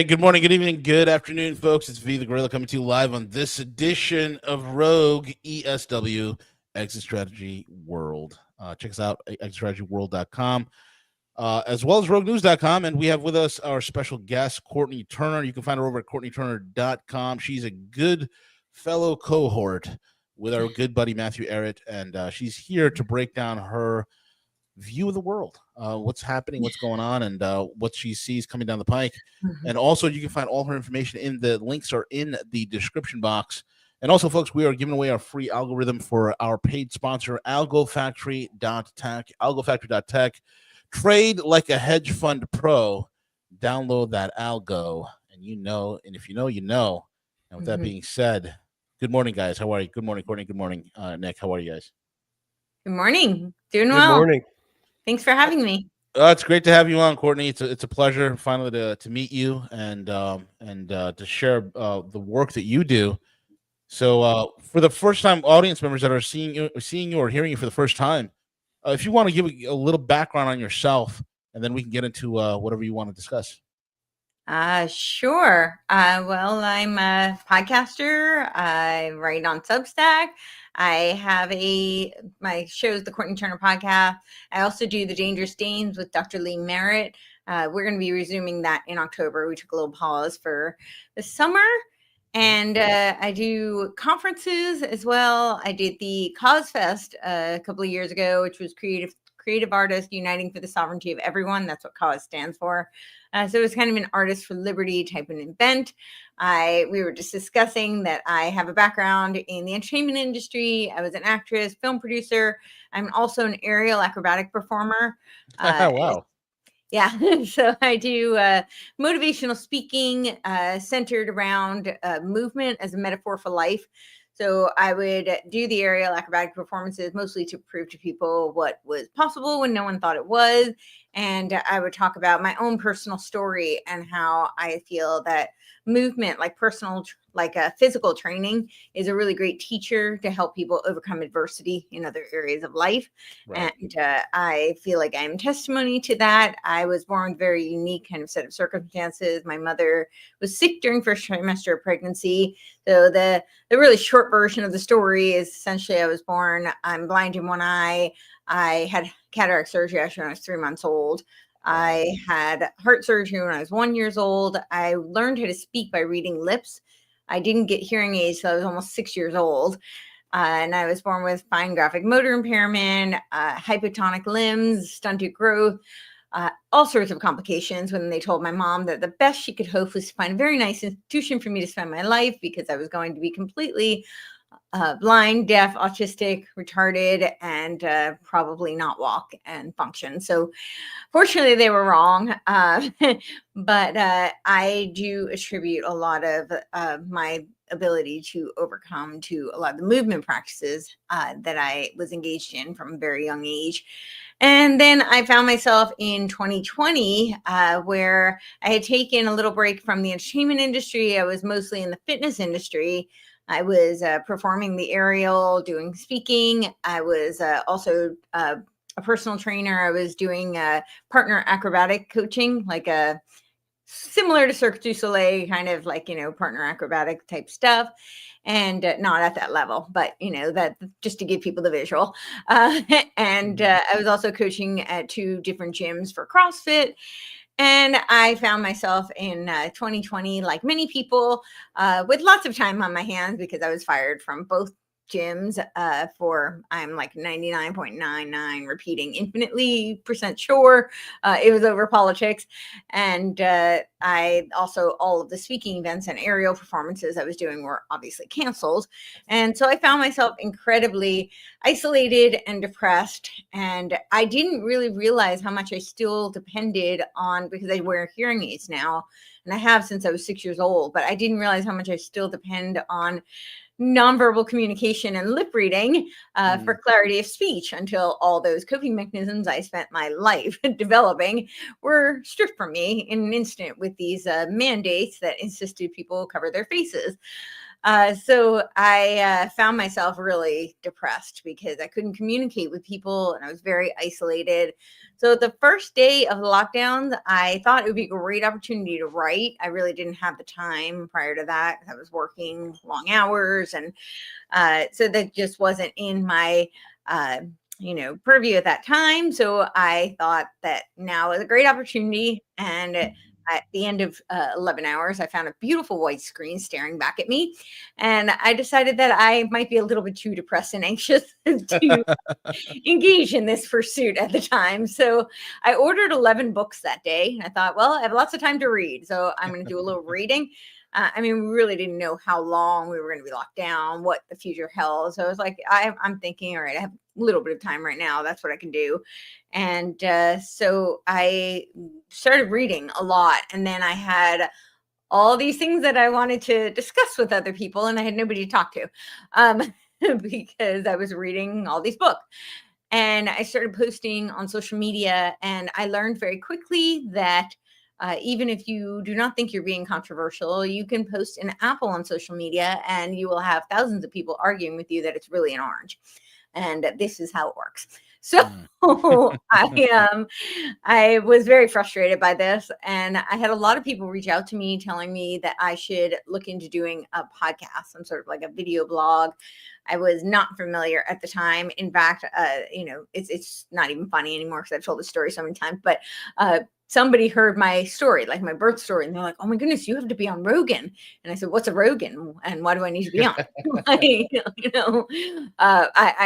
Hey, good morning, good evening, good afternoon, folks. It's V the Guerrilla coming to you live on this edition of Rogue ESW Exit Strategy World. Check us out at exitstrategyworld.com, as well as roguenews.com. And we have with us our special guest, Courtney Turner. You can find her over at courtneyturner.com. She's a good fellow cohort with our good buddy Matthew Errett, and she's here to break down her view of the world, what's happening, what's going on, and what she sees coming down the pike. And also, you can find all her information in the links are in the description box. And also, folks, we are giving away our free algorithm for our paid sponsor, algofactory.tech. Algofactory.tech. Trade like a hedge fund pro. Download that algo, and you know. And if you know, you know. And with that being said, good morning, guys. How are you? Good morning, Courtney. Good morning, Nick. How are you guys? Good morning. Doing well. Good morning. Thanks for having me. It's great to have you on, Courtney. It's a pleasure finally to meet you and to share the work that you do. So for the first time audience members that are seeing you or hearing you for the first time, if you want to give a little background on yourself, and then we can get into whatever you want to discuss. Sure. Well, I'm a podcaster. I write on Substack. I have my show is the Courtney Turner podcast. I also do the Dangerous Dames with Dr. Lee Merritt. We're going to be resuming that in October. We took a little pause for the summer. And I do conferences as well. I did the Cause Fest a couple of years ago, which was creative artists uniting for the sovereignty of everyone. That's what CAUSE stands for. So it was kind of an artist for liberty type of event. We were just discussing that I have a background in the entertainment industry. I was an actress, film producer. I'm also an aerial acrobatic performer. Wow. Yeah, so I do motivational speaking centered around movement as a metaphor for life. So I would do the aerial acrobatic performances mostly to prove to people what was possible when no one thought it was. And I would talk about my own personal story and how I feel that movement, like physical training, is a really great teacher to help people overcome adversity in other areas of life. Right. And I feel like I'm testimony to that. I was born with a very unique kind of set of circumstances. My mother was sick during first trimester of pregnancy. So the really short version of the story is essentially I'm blind in one eye. I had cataract surgery actually when I was 3 months old. I had heart surgery when I was 1 year old. I learned how to speak by reading lips. I didn't get hearing aids till I was almost 6 years old. And I was born with fine graphic motor impairment, hypotonic limbs, stunted growth, all sorts of complications. When they told my mom that the best she could hope was to find a very nice institution for me to spend my life because I was going to be completely blind, deaf, autistic, retarded, and probably not walk and function. So fortunately, they were wrong. But I do attribute a lot of my ability to overcome to a lot of the movement practices that I was engaged in from a very young age. And then I found myself in 2020 where I had taken a little break from the entertainment industry. I was mostly in the fitness industry. I was performing the aerial, doing speaking. I was also a personal trainer. I was doing partner acrobatic coaching, like similar to Cirque du Soleil, kind of like, partner acrobatic type stuff. And not at that level, but, that just to give people the visual. And I was also coaching at 2 different gyms for CrossFit. And I found myself in 2020, like many people, with lots of time on my hands because I was fired from both gyms I'm like 99.99 repeating infinitely % sure it was over politics. And I also, all of the speaking events and aerial performances I was doing were obviously canceled. And so I found myself incredibly isolated and depressed. And I didn't really realize how much I still depended on, because I wear hearing aids now, and I have since I was 6 years old, but I didn't realize how much I still depend on nonverbal communication and lip reading for clarity of speech until all those coping mechanisms I spent my life developing were stripped from me in an instant with these mandates that insisted people cover their faces. So I found myself really depressed because I couldn't communicate with people and I was very isolated. So the first day of the lockdowns, I thought it would be a great opportunity to write. I really didn't have the time prior to that. I was working long hours, and so that just wasn't in my purview at that time. So I thought that now was a great opportunity. And at the end of 11 hours, I found a beautiful white screen staring back at me. And I decided that I might be a little bit too depressed and anxious to engage in this pursuit at the time. So I ordered 11 books that day. I thought, well, I have lots of time to read. So I'm going to do a little reading. I mean, we really didn't know how long we were going to be locked down, what the future held. So I was like, I'm thinking, all right, I have a little bit of time right now. That's what I can do. And so I started reading a lot. And then I had all these things that I wanted to discuss with other people, and I had nobody to talk to because I was reading all these books. And I started posting on social media, and I learned very quickly that even if you do not think you're being controversial, you can post an apple on social media and you will have thousands of people arguing with you that it's really an orange. And this is how it works. So I was very frustrated by this. And I had a lot of people reach out to me telling me that I should look into doing a podcast, some sort of like a video blog. I was not familiar at the time. In fact, it's not even funny anymore because I've told the story so many times, but somebody heard my story, like my birth story, and they're like, "Oh my goodness, you have to be on Rogan." And I said, "What's a Rogan? And why do I need to be on?" I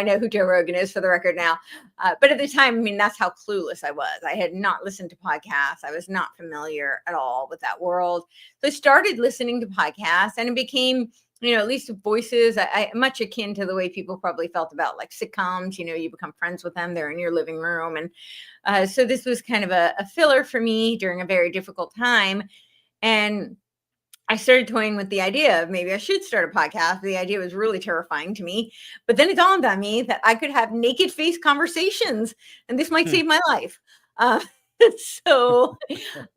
know who Joe Rogan is, for the record now. But at the time, I mean, that's how clueless I was. I had not listened to podcasts. I was not familiar at all with that world. So I started listening to podcasts, and it became, at least voices, I much akin to the way people probably felt about like sitcoms. You become friends with them. They're in your living room. And so this was kind of a filler for me during a very difficult time. And I started toying with the idea of maybe I should start a podcast. The idea was really terrifying to me. But then it dawned on me that I could have naked face conversations, and this might save my life. Uh, so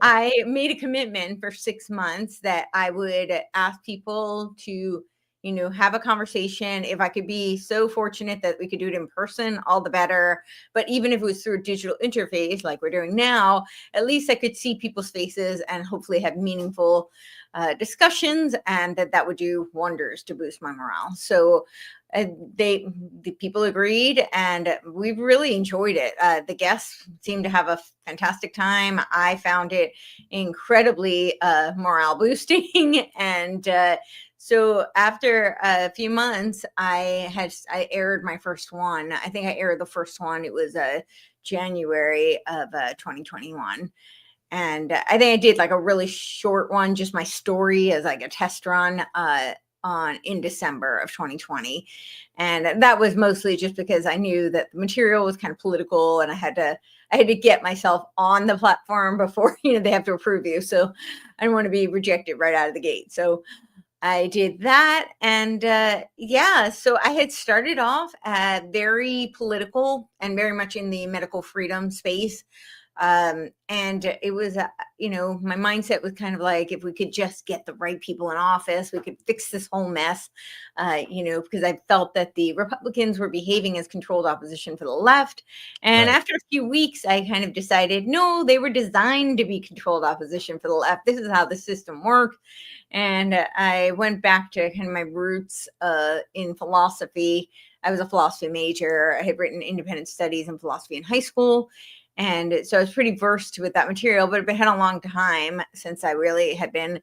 I made a commitment for 6 months that I would ask people to, have a conversation. If I could be so fortunate that we could do it in person, all the better. But even if it was through a digital interface like we're doing now, at least I could see people's faces and hopefully have meaningful discussions, and that would do wonders to boost my morale. So the people agreed, and we really enjoyed it. The guests seemed to have a fantastic time. I found it incredibly morale boosting. And so after a few months, I aired my first one. I think I aired the first one. It was January of 2021. And I think I did like a really short one, just my story as like a test run in December of 2020. And that was mostly just because I knew that the material was kind of political, and I had to get myself on the platform before, they have to approve you. So I didn't want to be rejected right out of the gate. So I did that. And so I had started off very political and very much in the medical freedom space. And it was, my mindset was kind of like, if we could just get the right people in office, we could fix this whole mess, because I felt that the Republicans were behaving as controlled opposition for the left. And after a few weeks, I kind of decided, no, they were designed to be controlled opposition for the left. This is how the system works. And I went back to kind of my roots in philosophy. I was a philosophy major. I had written independent studies in philosophy in high school. And so I was pretty versed with that material, but it had a long time since I really had been,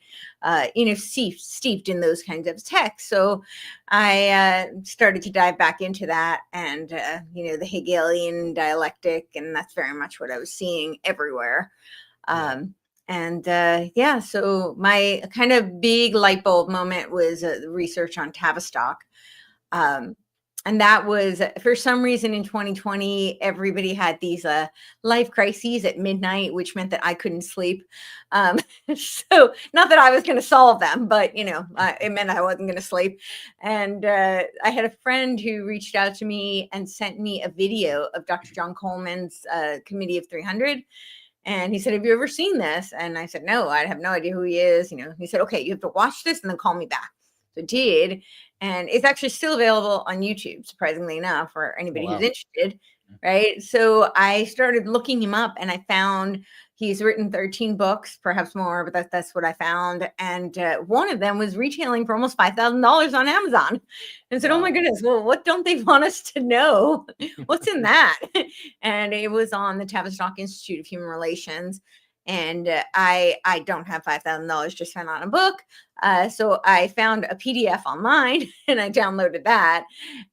steeped in those kinds of texts. So I started to dive back into that and, the Hegelian dialectic, and that's very much what I was seeing everywhere. So my kind of big light bulb moment was the research on Tavistock. And that was, for some reason in 2020, everybody had these life crises at midnight, which meant that I couldn't sleep. So not that I was going to solve them, but, it meant I wasn't going to sleep. And I had a friend who reached out to me and sent me a video of Dr. John Coleman's Committee of 300. And he said, "Have you ever seen this?" And I said, "No, I have no idea who he is." He said, "Okay, you have to watch this and then call me back." So I did, and it's actually still available on YouTube, surprisingly enough, for anybody who's interested. Right. So I started looking him up, and I found he's written 13 books, perhaps more, but that's what I found. And one of them was retailing for almost $5,000 on Amazon. And I said, oh my goodness, well, what don't they want us to know? What's in that? And it was on the Tavistock Institute of Human Relations. And I don't have $5,000 to spend on a book. So I found a PDF online and I downloaded that.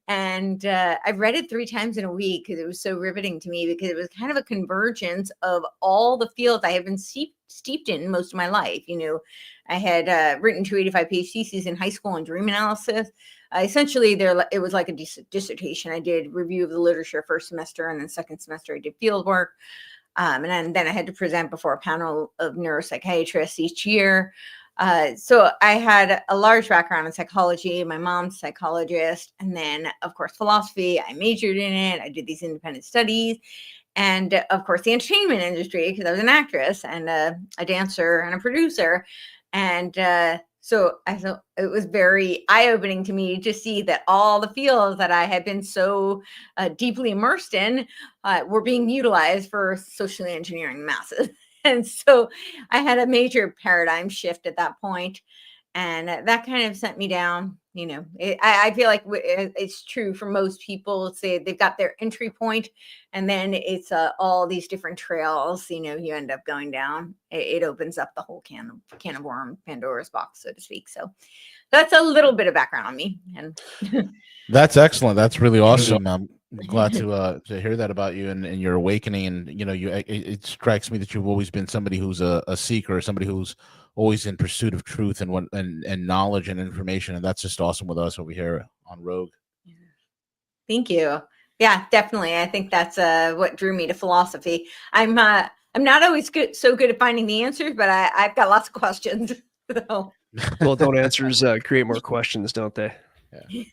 And I read it 3 times in a week because it was so riveting to me, because it was kind of a convergence of all the fields I have been steeped in most of my life. You know, I had written 285-page theses in high school on dream analysis. Essentially, it was like a dissertation. I did review of the literature first semester, and then second semester I did field work. And then I had to present before a panel of neuropsychiatrists each year. So I had a large background in psychology. My mom's a psychologist. And then, of course, philosophy. I majored in it. I did these independent studies. And, of course, the entertainment industry, because I was an actress and a dancer and a producer. And so I thought it was very eye-opening to me to see that all the fields that I had been so deeply immersed in were being utilized for socially engineering the masses. And so I had a major paradigm shift at that point, and that kind of sent me down. You know, I feel like it's true for most people. Say they've got their entry point, and then it's all these different trails. You know, you end up going down. It opens up the whole can of worm, Pandora's box, so to speak. So that's a little bit of background on me. And that's excellent. That's really awesome. I'm glad to hear that about you and your awakening. And you know, it strikes me that you've always been somebody who's a seeker, somebody who's always in pursuit of truth and knowledge and information, and that's just awesome with us over here on Rogue. Thank you. Yeah, definitely. I think that's what drew me to philosophy. I'm not always so good at finding the answers, but I've got lots of questions. So. Well, don't answers create more questions, don't they? Yeah.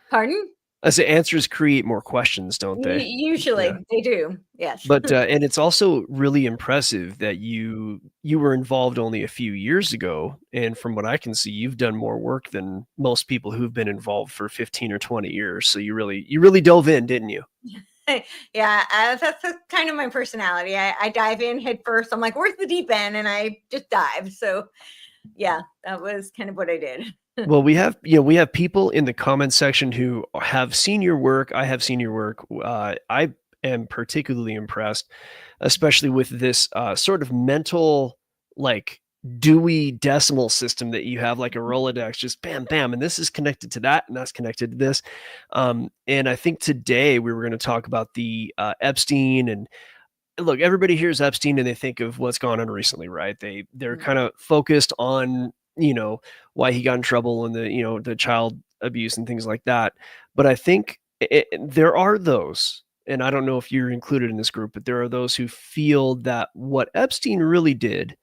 Pardon? I say answers create more questions, don't they? Usually they do. Yes. But and it's also really impressive that you were involved only a few years ago, and from what I can see, you've done more work than most people who've been involved for 15 or 20 years. So you really dove in, didn't you? Yeah, that's kind of my personality. I dive in head first. I'm like, where's the deep end? And I just dive. So yeah, that was kind of what I did. Well, we have people in the comments section who have seen your work. I have seen your work. I am particularly impressed, especially with this sort of mental, like, Dewey decimal system that you have, like a Rolodex, just bam, bam, and this is connected to that, and that's connected to this. And I think today we were going to talk about the Epstein. And look, everybody hears Epstein and they think of what's gone on recently, right? They're kind of focused on, you know, why he got in trouble and the child abuse and things like that. But I think there are those, and I don't know if you're included in this group, but there are those who feel that what Epstein really did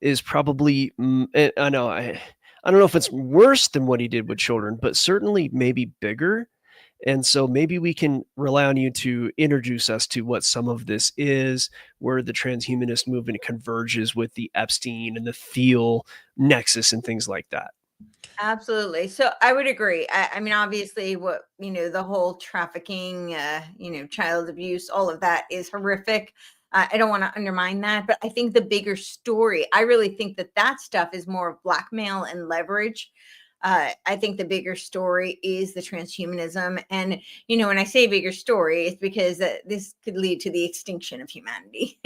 is probably, I don't know if it's worse than what he did with children, but certainly maybe bigger. And so maybe we can rely on you to introduce us to what some of this is, where the transhumanist movement converges with the Epstein and the Thiel nexus and things like that. Absolutely. So I would agree. I mean, obviously the whole trafficking, child abuse, all of that is horrific. I don't want to undermine that, but I think the bigger story, I really think that stuff is more of blackmail and leverage. I think the bigger story is the transhumanism. And, when I say bigger story, it's because this could lead to the extinction of humanity.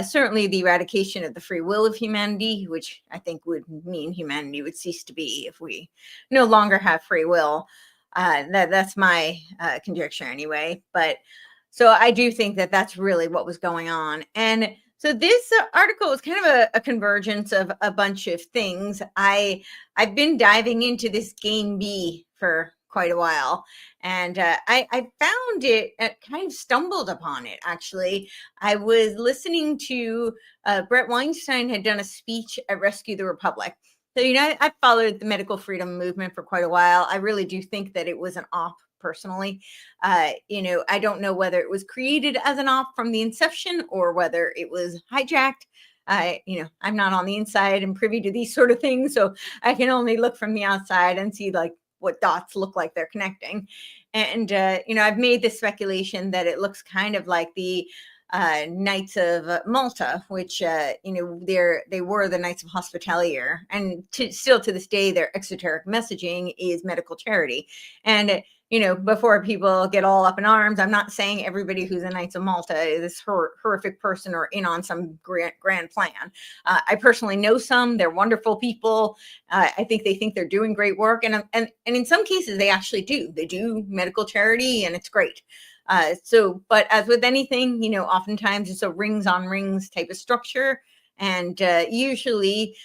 Certainly the eradication of the free will of humanity, which I think would mean humanity would cease to be if we no longer have free will. That's my conjecture anyway. But so I do think that that's really what was going on. And so this article is kind of a convergence of a bunch of things. I've been diving into this game B for quite a while, and I found it, kind of stumbled upon it, actually. I was listening to Brett Weinstein had done a speech at Rescue the Republic. So, I followed the medical freedom movement for quite a while. I really do think that it was an op. Personally, I don't know whether it was created as an op from the inception or whether it was hijacked. I'm not on the inside and privy to these sort of things, so I can only look from the outside and see like what dots look like they're connecting. And I've made this speculation that it looks kind of like the Knights of Malta, which they were the Knights of Hospitalier, and still to this day, their exoteric messaging is medical charity. And before people get all up in arms, I'm not saying everybody who's a Knights of Malta is this horrific person or in on some grand plan. I personally know some. They're wonderful people. I think they're doing great work, and in some cases they actually do. They do medical charity, and it's great. But as with anything, oftentimes it's a rings on rings type of structure, and usually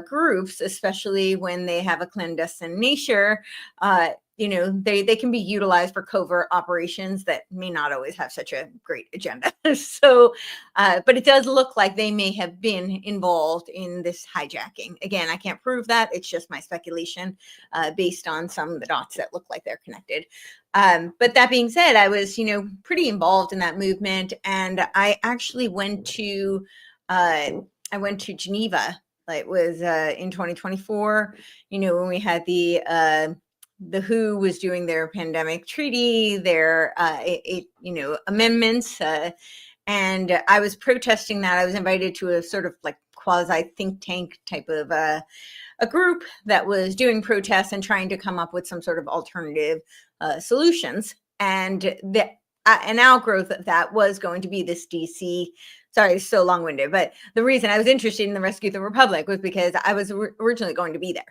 groups, especially when they have a clandestine nature, they can be utilized for covert operations that may not always have such a great agenda. But it does look like they may have been involved in this hijacking. Again, I can't prove that. It's just my speculation based on some of the dots that look like they're connected. But that being said, I was, pretty involved in that movement. And I actually went to Geneva. It was in 2024, when we had the WHO was doing their pandemic treaty, their amendments, and I was protesting that. I was invited to a sort of like quasi think tank type of a group that was doing protests and trying to come up with some sort of alternative solutions. And an outgrowth of that was going to be this DC. Sorry, it's so long-winded, but the reason I was interested in the Rescue of the Republic was because I was originally going to be there.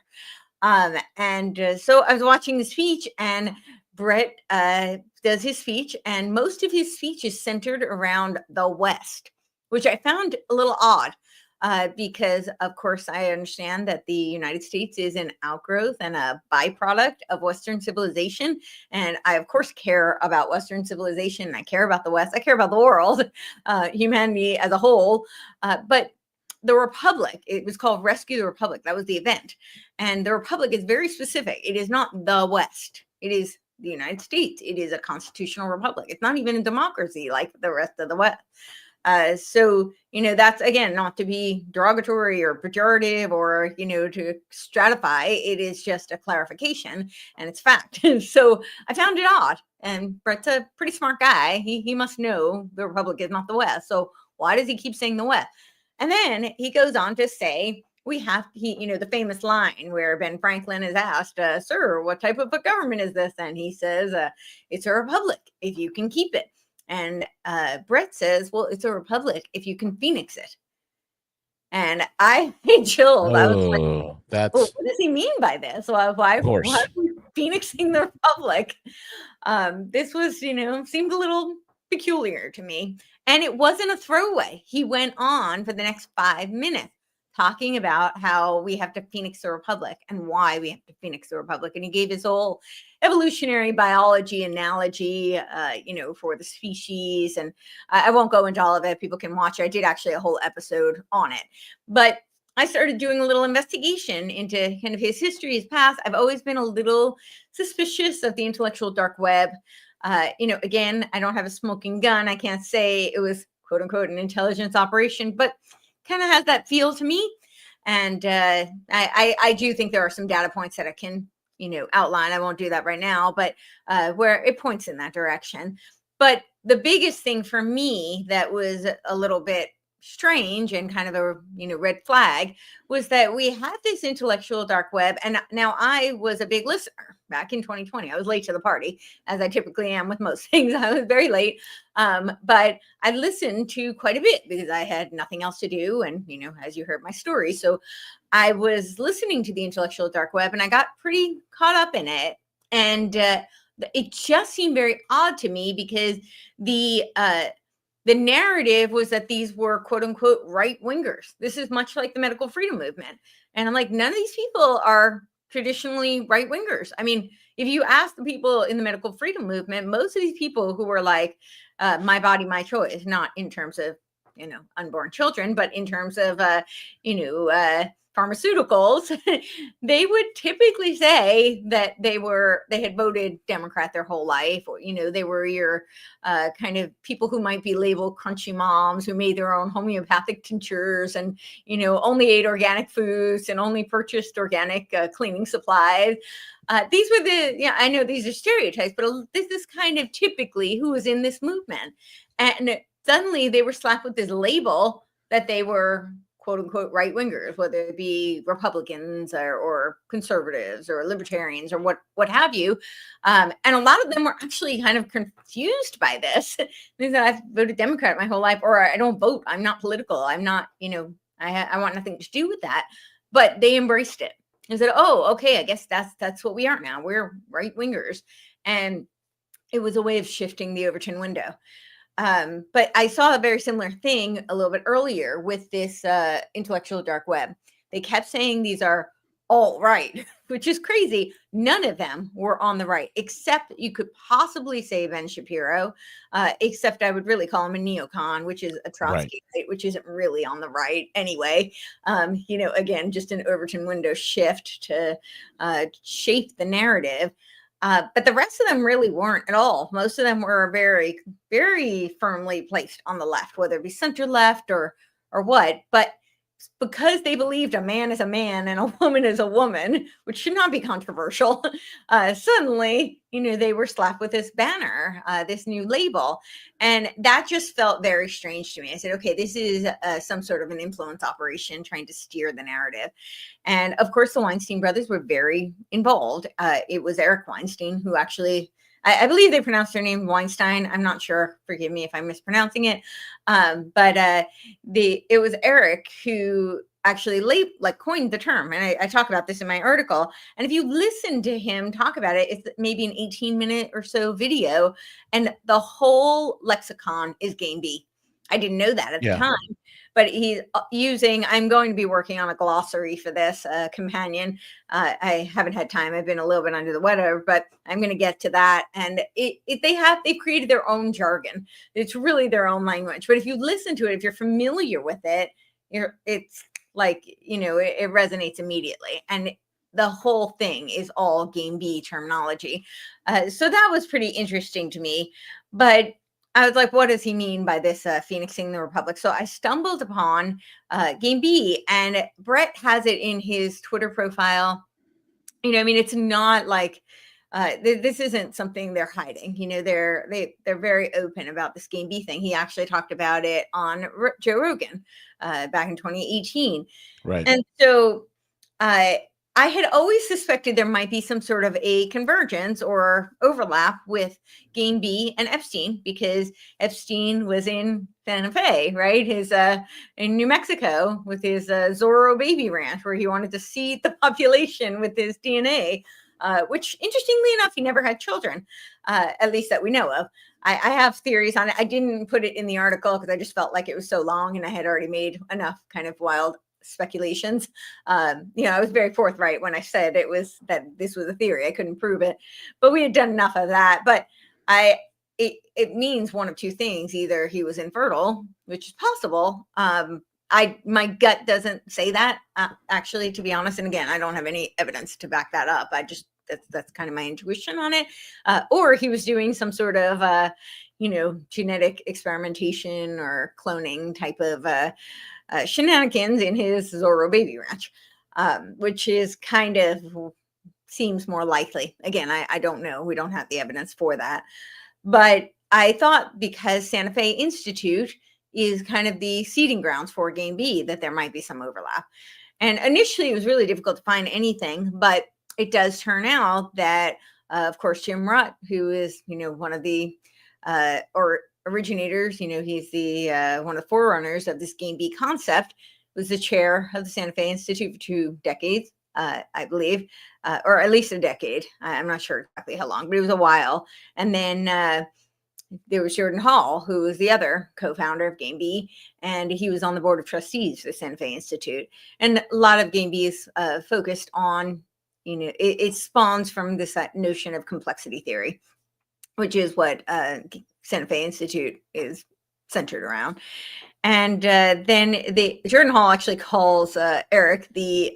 So I was watching the speech, and Brett does his speech, and most of his speech is centered around the West, which I found a little odd because, of course, I understand that the United States is an outgrowth and a byproduct of Western civilization. And I, of course, care about Western civilization. I care about the West. I care about the world, humanity as a whole. But the Republic, it was called Rescue the Republic. That was the event. And the Republic is very specific. It is not the West. It is the United States. It is a constitutional republic. It's not even a democracy like the rest of the West. That's, again, not to be derogatory or pejorative or, to stratify. It is just a clarification, and it's fact. So I found it odd. And Brett's a pretty smart guy. He must know the Republic is not the West. So why does he keep saying the West? And then he goes on to say, the famous line where Ben Franklin is asked, sir, what type of a government is this? And he says, it's a republic if you can keep it. And Brett says, well, it's a republic if you can phoenix it. And I chilled. I was like, what does he mean by this? Why are we phoenixing the republic? This was, seemed a little peculiar to me. And it wasn't a throwaway. He went on for the next 5 minutes talking about how we have to phoenix the republic and why we have to phoenix the republic. And he gave his whole evolutionary biology analogy, for the species. And I won't go into all of it. People can watch it. I did actually a whole episode on it. But I started doing a little investigation into kind of his history, his past. I've always been a little suspicious of the intellectual dark web. Again, I don't have a smoking gun. I can't say it was quote unquote an intelligence operation, but kind of has that feel to me. And I do think there are some data points that I can, outline. I won't do that right now, but where it points in that direction. But the biggest thing for me that was a little bit strange and kind of a red flag was that we had this intellectual dark web. And now I was a big listener back in 2020. I was late to the party, as I typically am with most things. I was very late, but I listened to quite a bit because I had nothing else to do, and as you heard my story, so I was listening to the intellectual dark web, and I got pretty caught up in it. And it just seemed very odd to me because the narrative was that these were quote unquote right wingers. This is much like the medical freedom movement. And I'm like, none of these people are traditionally right wingers. I mean, if you ask the people in the medical freedom movement, most of these people who were like, my body, my choice, not in terms of, unborn children, but in terms of, pharmaceuticals, they would typically say that they had voted Democrat their whole life, or they were your kind of people who might be labeled crunchy moms who made their own homeopathic tinctures and only ate organic foods and only purchased organic cleaning supplies. These were I know these are stereotypes, but this is kind of typically who was in this movement, and suddenly they were slapped with this label that they were quote unquote right wingers, whether it be Republicans or conservatives or libertarians or what have you. And a lot of them were actually kind of confused by this. They said, I've voted Democrat my whole life, or I don't vote. I'm not political. I'm not, I want nothing to do with that. But they embraced it and said, oh, okay, I guess that's what we are now. We're right wingers. And it was a way of shifting the Overton window. But I saw a very similar thing a little bit earlier with this intellectual dark web. They kept saying these are all right, which is crazy. None of them were on the right, except you could possibly say Ben Shapiro, except I would really call him a neocon, which is a Trotsky, right, which isn't really on the right anyway. Again, just an Overton window shift to shape the narrative. But the rest of them really weren't at all. Most of them were very, very firmly placed on the left, whether it be center left or what. But because they believed a man is a man and a woman is a woman, which should not be controversial, suddenly, they were slapped with this banner, this new label. And that just felt very strange to me. I said, okay, this is some sort of an influence operation trying to steer the narrative. And of course, the Weinstein brothers were very involved. It was Eric Weinstein who actually, I believe they pronounced their name Weinstein. I'm not sure. Forgive me if I'm mispronouncing it. But it was Eric who actually coined the term. And I talk about this in my article. And if you listen to him talk about it, it's maybe an 18-minute or so video. And the whole lexicon is game B. I didn't know that at the time. But he's I'm going to be working on a glossary for this companion. I haven't had time. I've been a little bit under the weather, but I'm going to get to that. And they've created their own jargon. It's really their own language. But if you listen to it, if you're familiar with it, it's like, it resonates immediately. And the whole thing is all game B terminology. So that was pretty interesting to me. But I was like, what does he mean by this phoenixing the Republic? So I stumbled upon Game B, and Brett has it in his Twitter profile. It's not like this isn't something they're hiding. They're very open about this Game B thing. He actually talked about it on Joe Rogan back in 2018. Right. And so I had always suspected there might be some sort of a convergence or overlap with Game B and Epstein, because Epstein was in Santa Fe, right? In New Mexico with his Zorro baby ranch, where he wanted to seed the population with his DNA, which interestingly enough, he never had children, at least that we know of. I have theories on it. I didn't put it in the article because I just felt like it was so long and I had already made enough kind of wild speculations. I was very forthright when I said that this was a theory. I couldn't prove it, but we had done enough of that. But it means one of two things: either he was infertile, which is possible. My gut doesn't say that, actually, to be honest. And again, I don't have any evidence to back that up. That's kind of my intuition on it. Or he was doing some sort of genetic experimentation or cloning type of shenanigans in his Zorro baby ranch, which is kind of seems more likely. Again, I don't know. We don't have the evidence for that. But I thought because Santa Fe Institute is kind of the seeding grounds for Game B, that there might be some overlap. And initially, it was really difficult to find anything, but it does turn out that, of course, Jim Rutt, who is, one of the originators, he's the one of the forerunners of this Game B concept, was the chair of the Santa Fe Institute for 2 decades, I believe, or at least a decade. I'm not sure exactly how long, but it was a while. And then there was Jordan Hall, who was the other co-founder of Game B, and he was on the board of trustees for the Santa Fe Institute. And a lot of Game B is focused on, it spawns from this notion of complexity theory, which is what Santa Fe Institute is centered around. And then Jordan Hall actually calls Eric the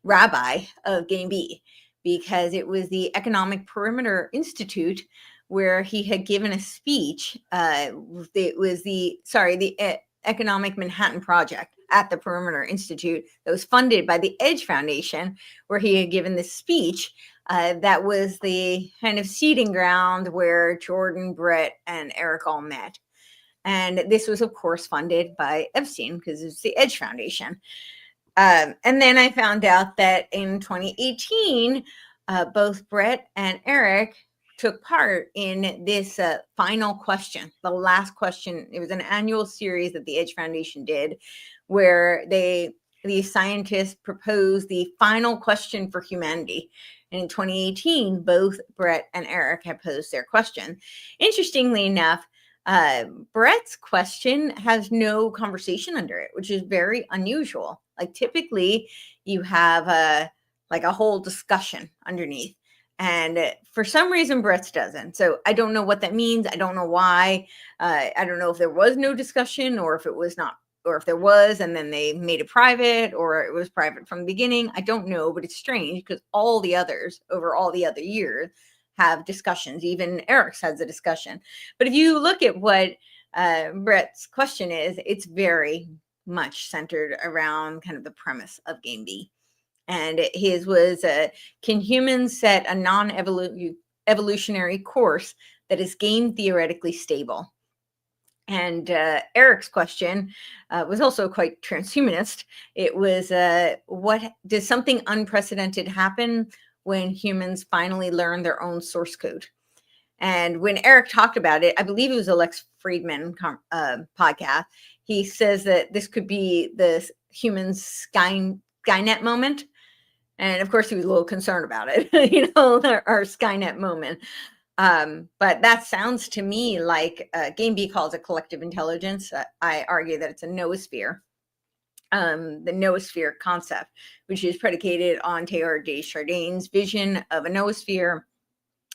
rabbi of Game B, because it was the Economic Perimeter Institute where he had given a speech. It was the Economic Manhattan Project at the Perimeter Institute that was funded by the Edge Foundation, where he had given this speech. That was the kind of seeding ground where Jordan, Brett, and Eric all met. And this was, of course, funded by Epstein because it's the Edge Foundation. And then I found out that in 2018, both Brett and Eric took part in this final question, the last question. It was an annual series that the Edge Foundation did, where these scientists proposed the final question for humanity. And in 2018, both Brett and Eric had posed their question. Interestingly enough, Brett's question has no conversation under it, which is very unusual. Like typically you have a whole discussion underneath. And for some reason, Brett's doesn't. So I don't know what that means. I don't know why. I don't know if there was no discussion or if it was not, or if there was, and then they made it private, or it was private from the beginning. I don't know, but it's strange because all the others over all the other years have discussions. Even Eric's has a discussion. But if you look at what Brett's question is, it's very much centered around kind of the premise of Game B. And his was, can humans set a non-evolutionary course that is game theoretically stable? And Eric's question was also quite transhumanist. It was, what does something unprecedented happen when humans finally learn their own source code? And when Eric talked about it, I believe it was a Lex Friedman podcast, he says that this could be the human Skynet moment. And of course, he was a little concerned about it, our Skynet moment. But that sounds to me like Game B calls it collective intelligence. I argue that it's a noosphere. The noosphere concept, which is predicated on Teilhard de Chardin's vision of a noosphere,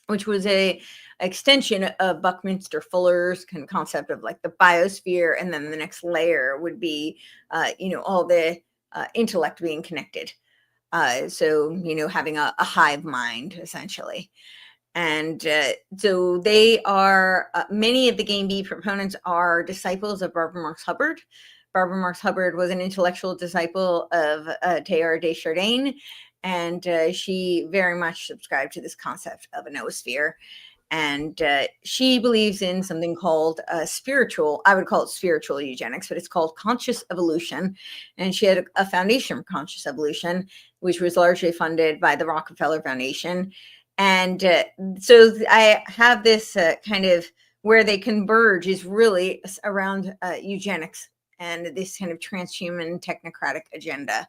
which was a extension of Buckminster Fuller's kind of concept of like the biosphere, and then the next layer would be, all the intellect being connected. So having a hive mind essentially. And so they are, many of the Game B proponents are disciples of Barbara Marx Hubbard. Barbara Marx Hubbard was an intellectual disciple of Teilhard de Chardin, and she very much subscribed to this concept of a noosphere. And she believes in something called spiritual, I would call it spiritual eugenics, but it's called conscious evolution. And she had a foundation for conscious evolution, which was largely funded by the Rockefeller Foundation. And so I have this kind of where they converge is really around eugenics and this kind of transhuman technocratic agenda.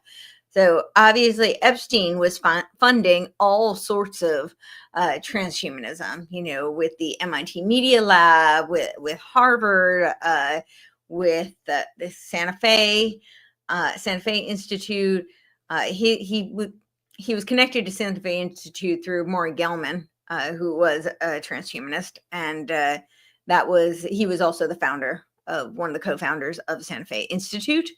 So obviously Epstein was funding all sorts of transhumanism, with the MIT Media Lab, with Harvard, with the Santa Fe Institute. He was connected to Santa Fe Institute through Maury Gelman, who was a transhumanist, and he was also the founder of one of the co-founders of the Santa Fe Institute.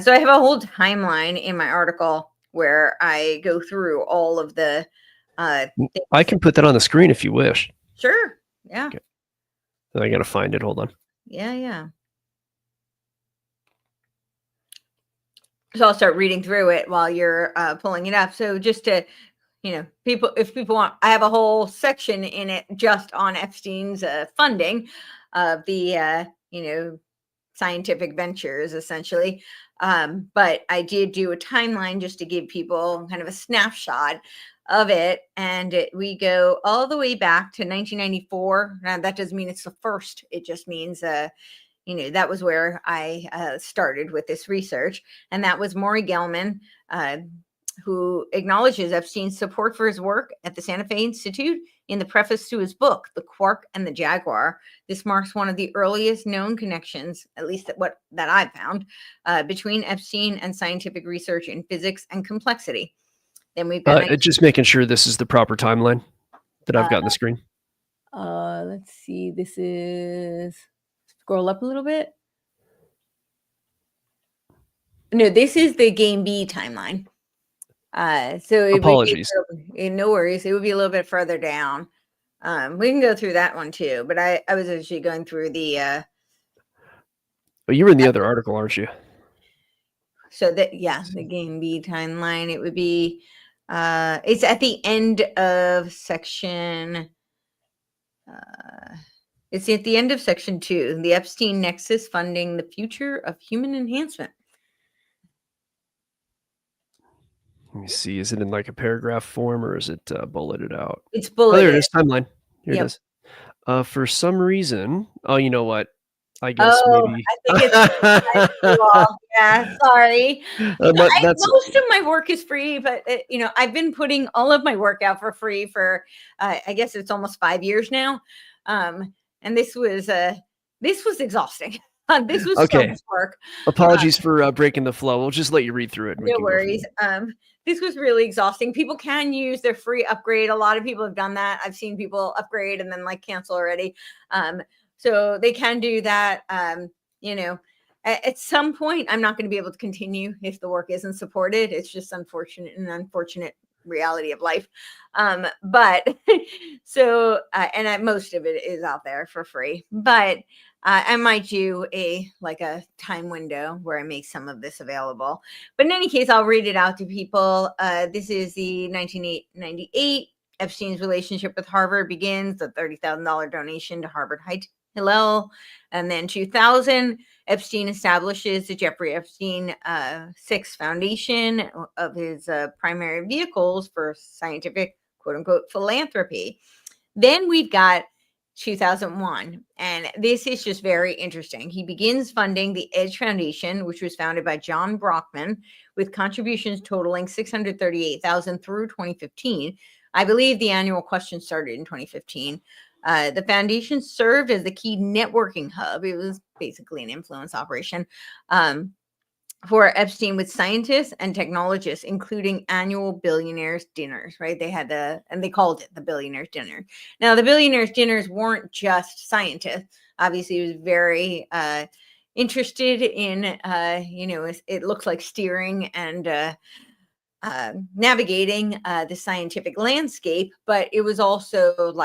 So I have a whole timeline in my article where I go through all of the things. I can put that on the screen if you wish. Sure. Yeah. Okay. I got to find it. Hold on. Yeah. So I'll start reading through it while you're pulling it up. So just to, if people want, I have a whole section in it just on Epstein's funding of the, scientific ventures, essentially. But I did do a timeline just to give people kind of a snapshot of it. And we go all the way back to 1994. Now, that doesn't mean it's the first. It just means, that was where I started with this research. And that was Maury Gelman, who acknowledges Epstein's support for his work at the Santa Fe Institute in the preface to his book, The Quark and the Jaguar. This marks one of the earliest known connections, at least that I've found, between Epstein and scientific research in physics and complexity. Then we've got just making sure this is the proper timeline that I've got on the screen. Let's see. This is scroll up a little bit. No, this is the Game B timeline. So it Apologies. would be, no worries. It would be a little bit further down. We can go through that one too, but I was actually going through the But you were in the other article, aren't you? so that the Game B timeline. It would be it's at the end of section. It's at the end of section 2, the Epstein nexus funding the future of human enhancement. Let me see. Is it in like a paragraph form or is it bulleted out? It's Oh, there bulleted. it is. Timeline. Here Yep. it is. For some reason, you know what? I guess maybe. I think it's yeah. Sorry. Most of my work is free, but I've been putting all of my work out for free for I guess it's almost 5 years now, and this was exhausting. This was so much work. Apologies for breaking the flow. We'll just let you read through it. No worries. This was really exhausting. People can use their free upgrade. A lot of people have done that. I've seen people upgrade and then cancel already. So they can do that. At some point, I'm not going to be able to continue if the work isn't supported. It's just an unfortunate reality of life. But so, and most of it is out there for free, but I might do a time window where I make some of this available. But in any case, I'll read it out to people. This is the 1998 Epstein's relationship with Harvard begins, the $30,000 donation to Harvard Hillel. And then 2000, Epstein establishes the Jeffrey Epstein 6 Foundation of his primary vehicles for scientific, quote unquote, philanthropy. Then we've got 2001, and this is just very interesting. He begins funding the Edge Foundation, which was founded by John Brockman, with contributions totaling $638,000 through 2015. I believe the annual question started in 2015. The foundation served as the key networking hub. It was basically an influence operation for Epstein with scientists and technologists, including annual billionaires dinners, right? They had and they called it the billionaires dinner. Now, the billionaires dinners weren't just scientists. Obviously, he was very interested in, it looks like steering and navigating the scientific landscape, but it was also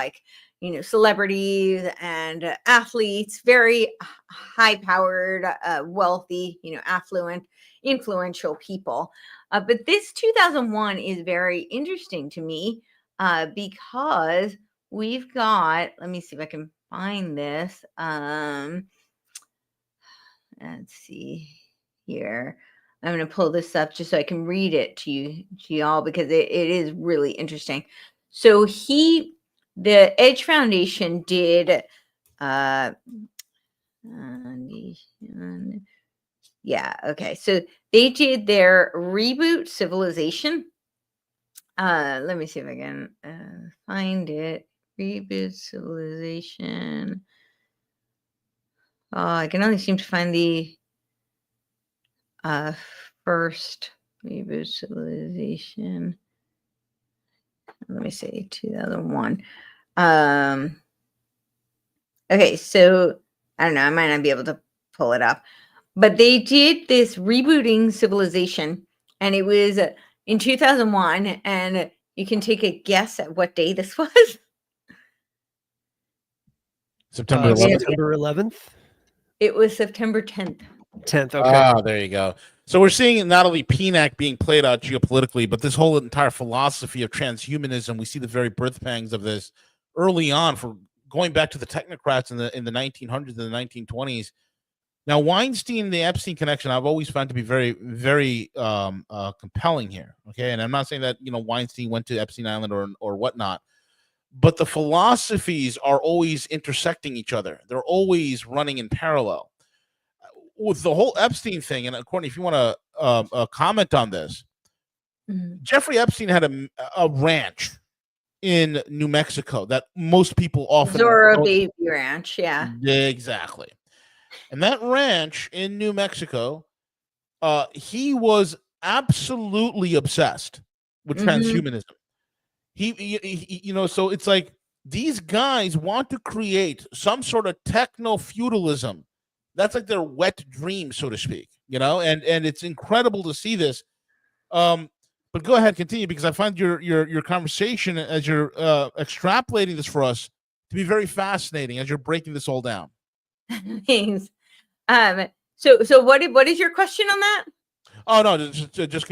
celebrities and athletes, very high-powered, wealthy, affluent, influential people. But this 2001 is very interesting to me because we've got, let me see if I can find this. Let's see here. I'm going to pull this up just so I can read it to y'all because it is really interesting. So the Edge Foundation did, okay. So they did their Reboot Civilization. Let me see if I can find it. Reboot Civilization. Oh, I can only seem to find the first Reboot Civilization. Let me see, 2001. Okay, so I don't know, I might not be able to pull it up, but they did this Rebooting Civilization, and it was in 2001, and you can take a guess at what day this was. September 11th. September 11th? It was September 10th. 10th, okay. There you go. So we're seeing not only PNAC being played out geopolitically, but this whole entire philosophy of transhumanism. We see the very birth pangs of this early on, for going back to the technocrats in the 1900s and the 1920s. Now, Weinstein, the Epstein connection, I've always found to be very, very compelling here. Okay, and I'm not saying that Weinstein went to Epstein Island or whatnot, but the philosophies are always intersecting each other. They're always running in parallel. With the whole Epstein thing, and Courtney, if you want to comment on this, Jeffrey Epstein had a ranch in New Mexico that most people often Zorro Baby Ranch, yeah, exactly. And that ranch in New Mexico, he was absolutely obsessed with transhumanism. He so it's like these guys want to create some sort of techno feudalism That's like their wet dream, so to speak, and it's incredible to see this. But go ahead, continue, because I find your conversation as you're extrapolating this for us to be very fascinating as you're breaking this all down. Thanks. So what is your question on that? Oh no, just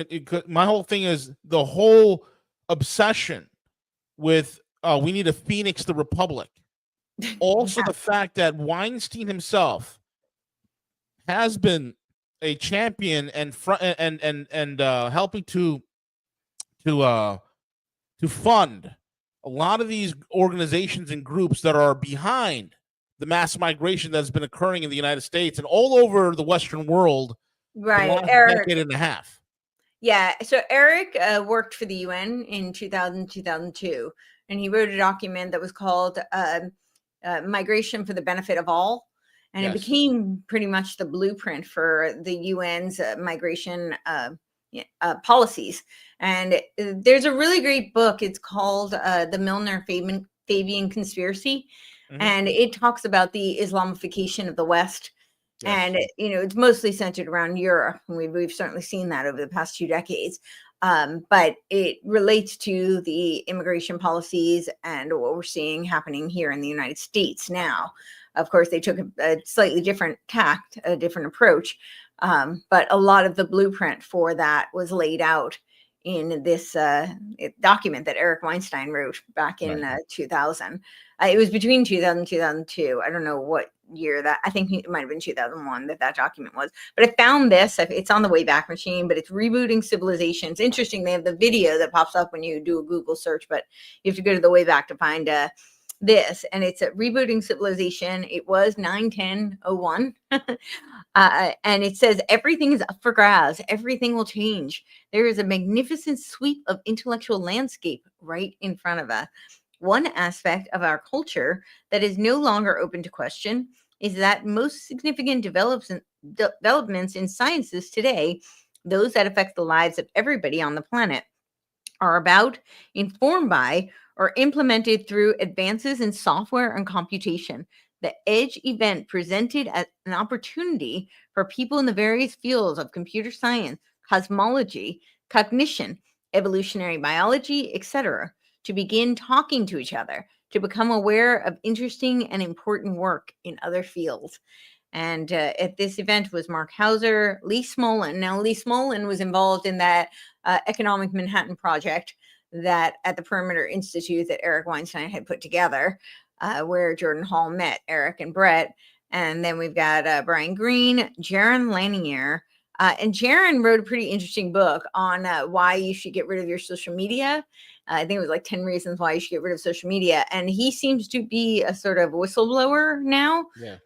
my whole thing is the whole obsession with we need to phoenix the republic. Also, the fact that Weinstein himself has been a champion and helping to fund a lot of these organizations and groups that are behind the mass migration that's been occurring in the United States and all over the Western world for the last decade and a half. Yeah, so Eric worked for the UN in 2002, and he wrote a document that was called Migration for the Benefit of All. And it became pretty much the blueprint for the UN's migration policies. And there's a really great book. It's called The Milner-Fabian Conspiracy. Mm-hmm. And it talks about the Islamification of the West. Yes. And, it's mostly centered around Europe. And we've certainly seen that over the past 2 decades. But it relates to the immigration policies and what we're seeing happening here in the United States now. Of course, they took a slightly different tact, a different approach. But a lot of the blueprint for that was laid out in this document that Eric Weinstein wrote back in 2000. It was between 2000 and 2002. I don't know what year that, I think it might have been 2001 that document was. But I found this, it's on the Wayback Machine, but it's Rebooting Civilization. It's interesting. They have the video that pops up when you do a Google search, but you have to go to the Wayback to find this, and it's a Rebooting Civilization. It was 9/10/01. And it says everything is up for grabs. Everything will change. There is a magnificent sweep of intellectual landscape right in front of us. One aspect of our culture that is no longer open to question is that most significant developments in sciences today, those that affect the lives of everybody on the planet, are about, informed by, or implemented through advances in software and computation. The EDGE event presented as an opportunity for people in the various fields of computer science, cosmology, cognition, evolutionary biology, etc., to begin talking to each other, to become aware of interesting and important work in other fields. And at this event was Mark Hauser, Lee Smolin. Now, Lee Smolin was involved in that Economic Manhattan Project that at the Perimeter Institute that Eric Weinstein had put together, where Jordan Hall met Eric and Brett. And then we've got Brian Greene, Jaron Lanier. And Jaron wrote a pretty interesting book on why you should get rid of your social media. I think it was like 10 reasons why you should get rid of social media. And he seems to be a sort of whistleblower now. Yeah.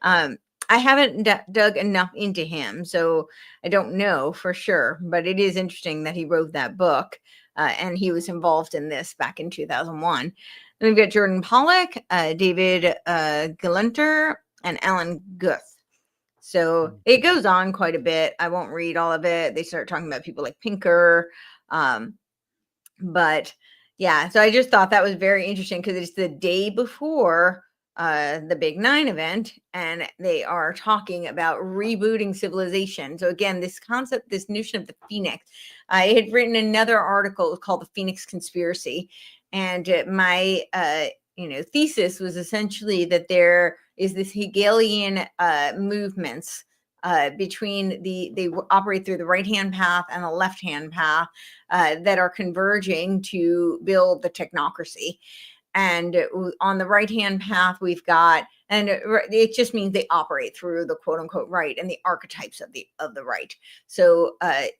I haven't dug enough into him, so I don't know for sure. But it is interesting that he wrote that book. And he was involved in this back in 2001. Then we've got Jordan Pollack, David Gelenter, and Alan Guth. So it goes on quite a bit. I won't read all of it. They start talking about people like Pinker. But yeah, so I just thought that was very interesting because it's the day before the Big 9 event, and they are talking about rebooting civilization. So again, this concept, this notion of the Phoenix, I had written another article called The Phoenix Conspiracy. And my, thesis was essentially that there is this Hegelian movements between they operate through the right-hand path and the left-hand path that are converging to build the technocracy. And on the right-hand path, we've got, and it just means they operate through the quote unquote right and the archetypes of the right. So,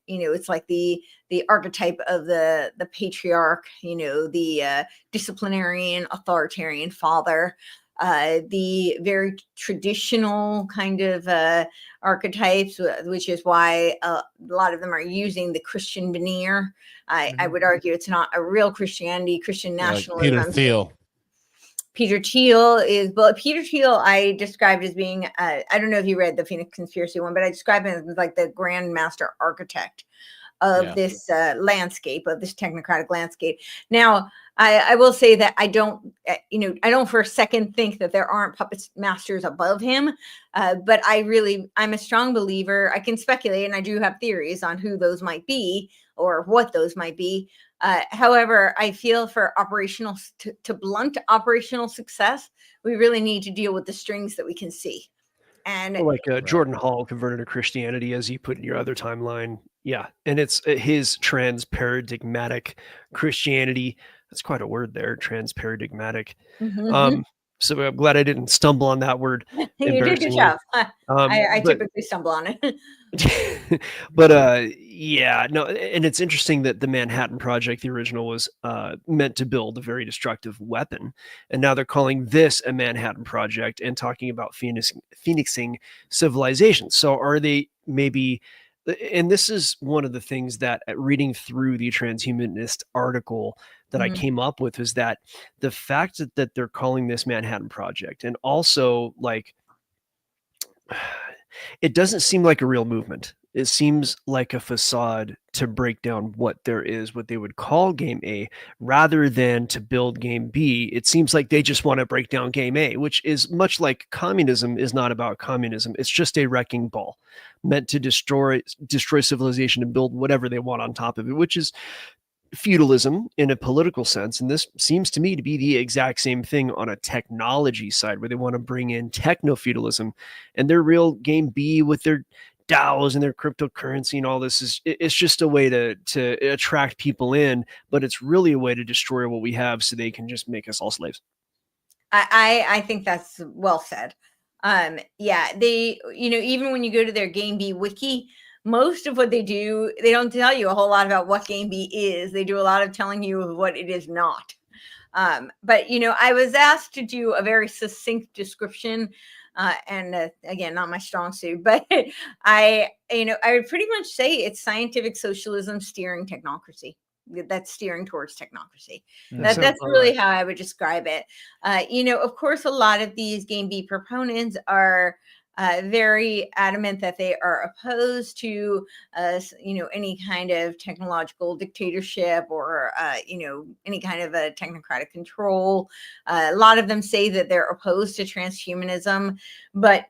it's like the archetype of the patriarch, the disciplinarian, authoritarian father, the very traditional kind of archetypes, which is why a lot of them are using the Christian veneer. I would argue it's not a real Christianity, Christian nationalism. Peter Thiel I described as being, I don't know if you read the Phoenix Conspiracy one, but I described him as like the grandmaster architect of this landscape, of this technocratic landscape. Now, I will say that I don't, I don't for a second think that there aren't puppet masters above him. But I'm a strong believer. I can speculate, and I do have theories on who those might be or what those might be. However, I feel for to blunt operational success, we really need to deal with the strings that we can see. And Well, like Jordan Hall converted to Christianity, as you put in your other timeline. Yeah, and it's his transparadigmatic Christianity. That's quite a word there, transparadigmatic. So I'm glad I didn't stumble on that word. you did a good Embarrassingly. job. I typically stumble on it. But yeah, no, and it's interesting that the Manhattan Project, the original, was meant to build a very destructive weapon, and now they're calling this a Manhattan Project and talking about phoenixing civilization. So are they maybe? And this is one of the things that reading through the Transhumanist article that I came up with is that the fact that they're calling this Manhattan Project, and also like it doesn't seem like a real movement. It seems like a facade to break down what they would call game A, rather than to build game B. It seems like they just want to break down game A, which is much like communism is not about communism. It's just a wrecking ball meant to destroy civilization and build whatever they want on top of it, which is feudalism in a political sense. And this seems to me to be the exact same thing on a technology side, where they want to bring in techno-feudalism, and their real game B with their DAOs and their cryptocurrency and all this it's just a way to attract people in, but it's really a way to destroy what we have so they can just make us all slaves. I think that's well said. Yeah, they, even when you go to their game B wiki, most of what they do, they don't tell you a whole lot about what game B is. They do a lot of telling you of what it is not. But I was asked to do a very succinct description, and again, not my strong suit, but I would pretty much say it's scientific socialism steering technocracy. That's steering towards technocracy. That's really how I would describe it. Of course, a lot of these game B proponents are very adamant that they are opposed to, any kind of technological dictatorship or, any kind of a technocratic control. A lot of them say that they're opposed to transhumanism, but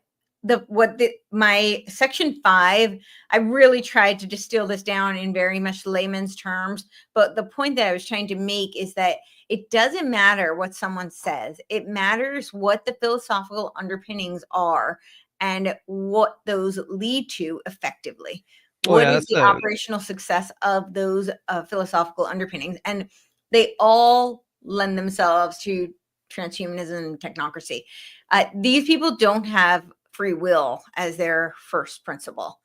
my section 5, I really tried to distill this down in very much layman's terms. But the point that I was trying to make is that it doesn't matter what someone says. It matters what the philosophical underpinnings are and what those lead to effectively. What is the operational success of those philosophical underpinnings? And they all lend themselves to transhumanism and technocracy. These people don't have free will as their first principle.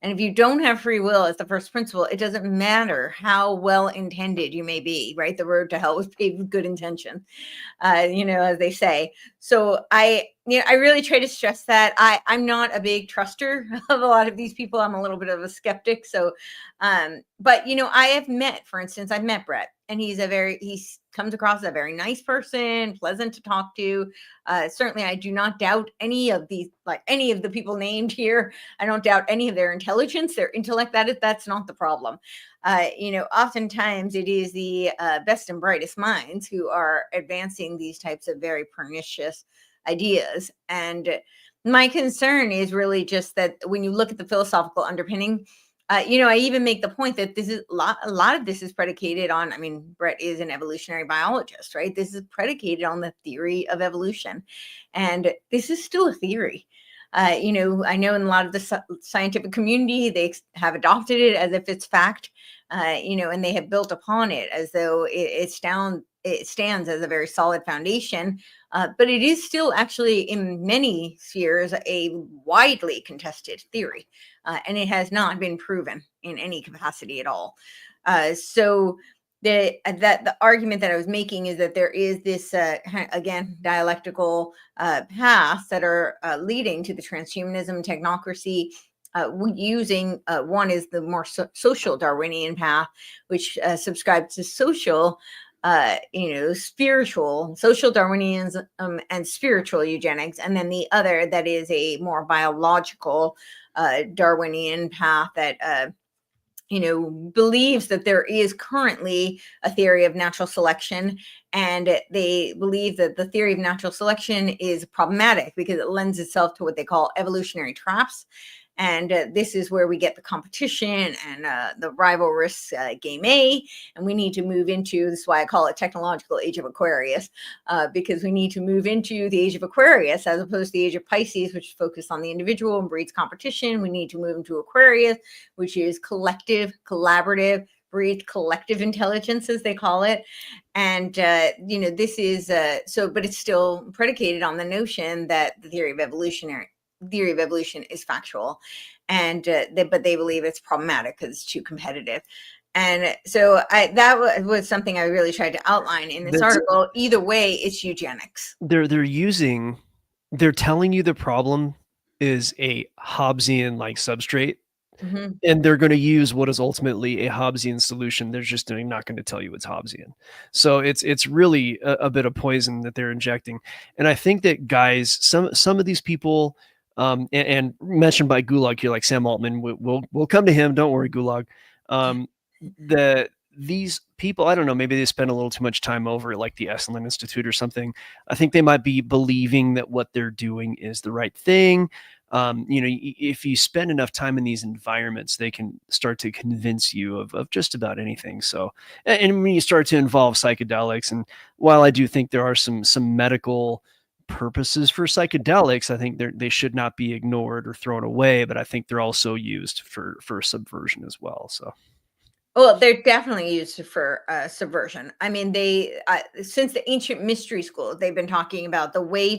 And if you don't have free will as the first principle, it doesn't matter how well intended you may be, right? The road to hell was paved with good intention, as they say. So I really try to stress that. I'm not a big truster of a lot of these people. I'm a little bit of a skeptic. So, but I have met, for instance, I've met Brett, and he comes across as a very nice person, pleasant to talk to. Certainly, I do not doubt any of the people named here. I don't doubt any of their intelligence, their intellect. That's not the problem. Oftentimes it is the best and brightest minds who are advancing these types of very pernicious ideas. And my concern is really just that when you look at the philosophical underpinning, I even make the point that this is a lot of this is predicated on, Brett is an evolutionary biologist, right? This is predicated on the theory of evolution. And this is still a theory. I know in a lot of the scientific community, they have adopted it as if it's fact, and they have built upon it as though it stands as a very solid foundation. But it is still actually in many spheres a widely contested theory, and it has not been proven in any capacity at all. So the argument that I was making is that there is this again dialectical paths that are leading to the transhumanism technocracy. Using one is the more social Darwinian path, which subscribes to social social Darwinianism and spiritual eugenics, and then the other that is a more biological Darwinian path that believes that there is currently a theory of natural selection, and they believe that the theory of natural selection is problematic because it lends itself to what they call evolutionary traps. And this is where we get the competition and the rivalrous game A. And we need to move into, this is why I call it technological age of Aquarius, because we need to move into the age of Aquarius as opposed to the age of Pisces, which is focused on the individual and breeds competition. We need to move into Aquarius, which is collective, collaborative, breeds collective intelligence, as they call it. And, this is but it's still predicated on the notion that the theory of evolution is factual, and but they believe it's problematic because it's too competitive. And so that was something I really tried to outline in this article. Either way, it's eugenics. They're telling you the problem is a Hobbesian like substrate, and they're going to use what is ultimately a Hobbesian solution. They're just not going to tell you it's Hobbesian. So it's really a bit of poison that they're injecting. And I think that, guys, some of these people, and mentioned by Gulag here, like Sam Altman, we'll come to him. Don't worry, Gulag. These people, I don't know, maybe they spend a little too much time over at like the Esalen Institute or something. I think they might be believing that what they're doing is the right thing. If you spend enough time in these environments, they can start to convince you of just about anything. So, and when you start to involve psychedelics, and while I do think there are some medical purposes for psychedelics, I think they should not be ignored or thrown away, but I think they're also used for subversion as well. So, well, they're definitely used for subversion. I mean, they since the ancient mystery schools, they've been talking about the way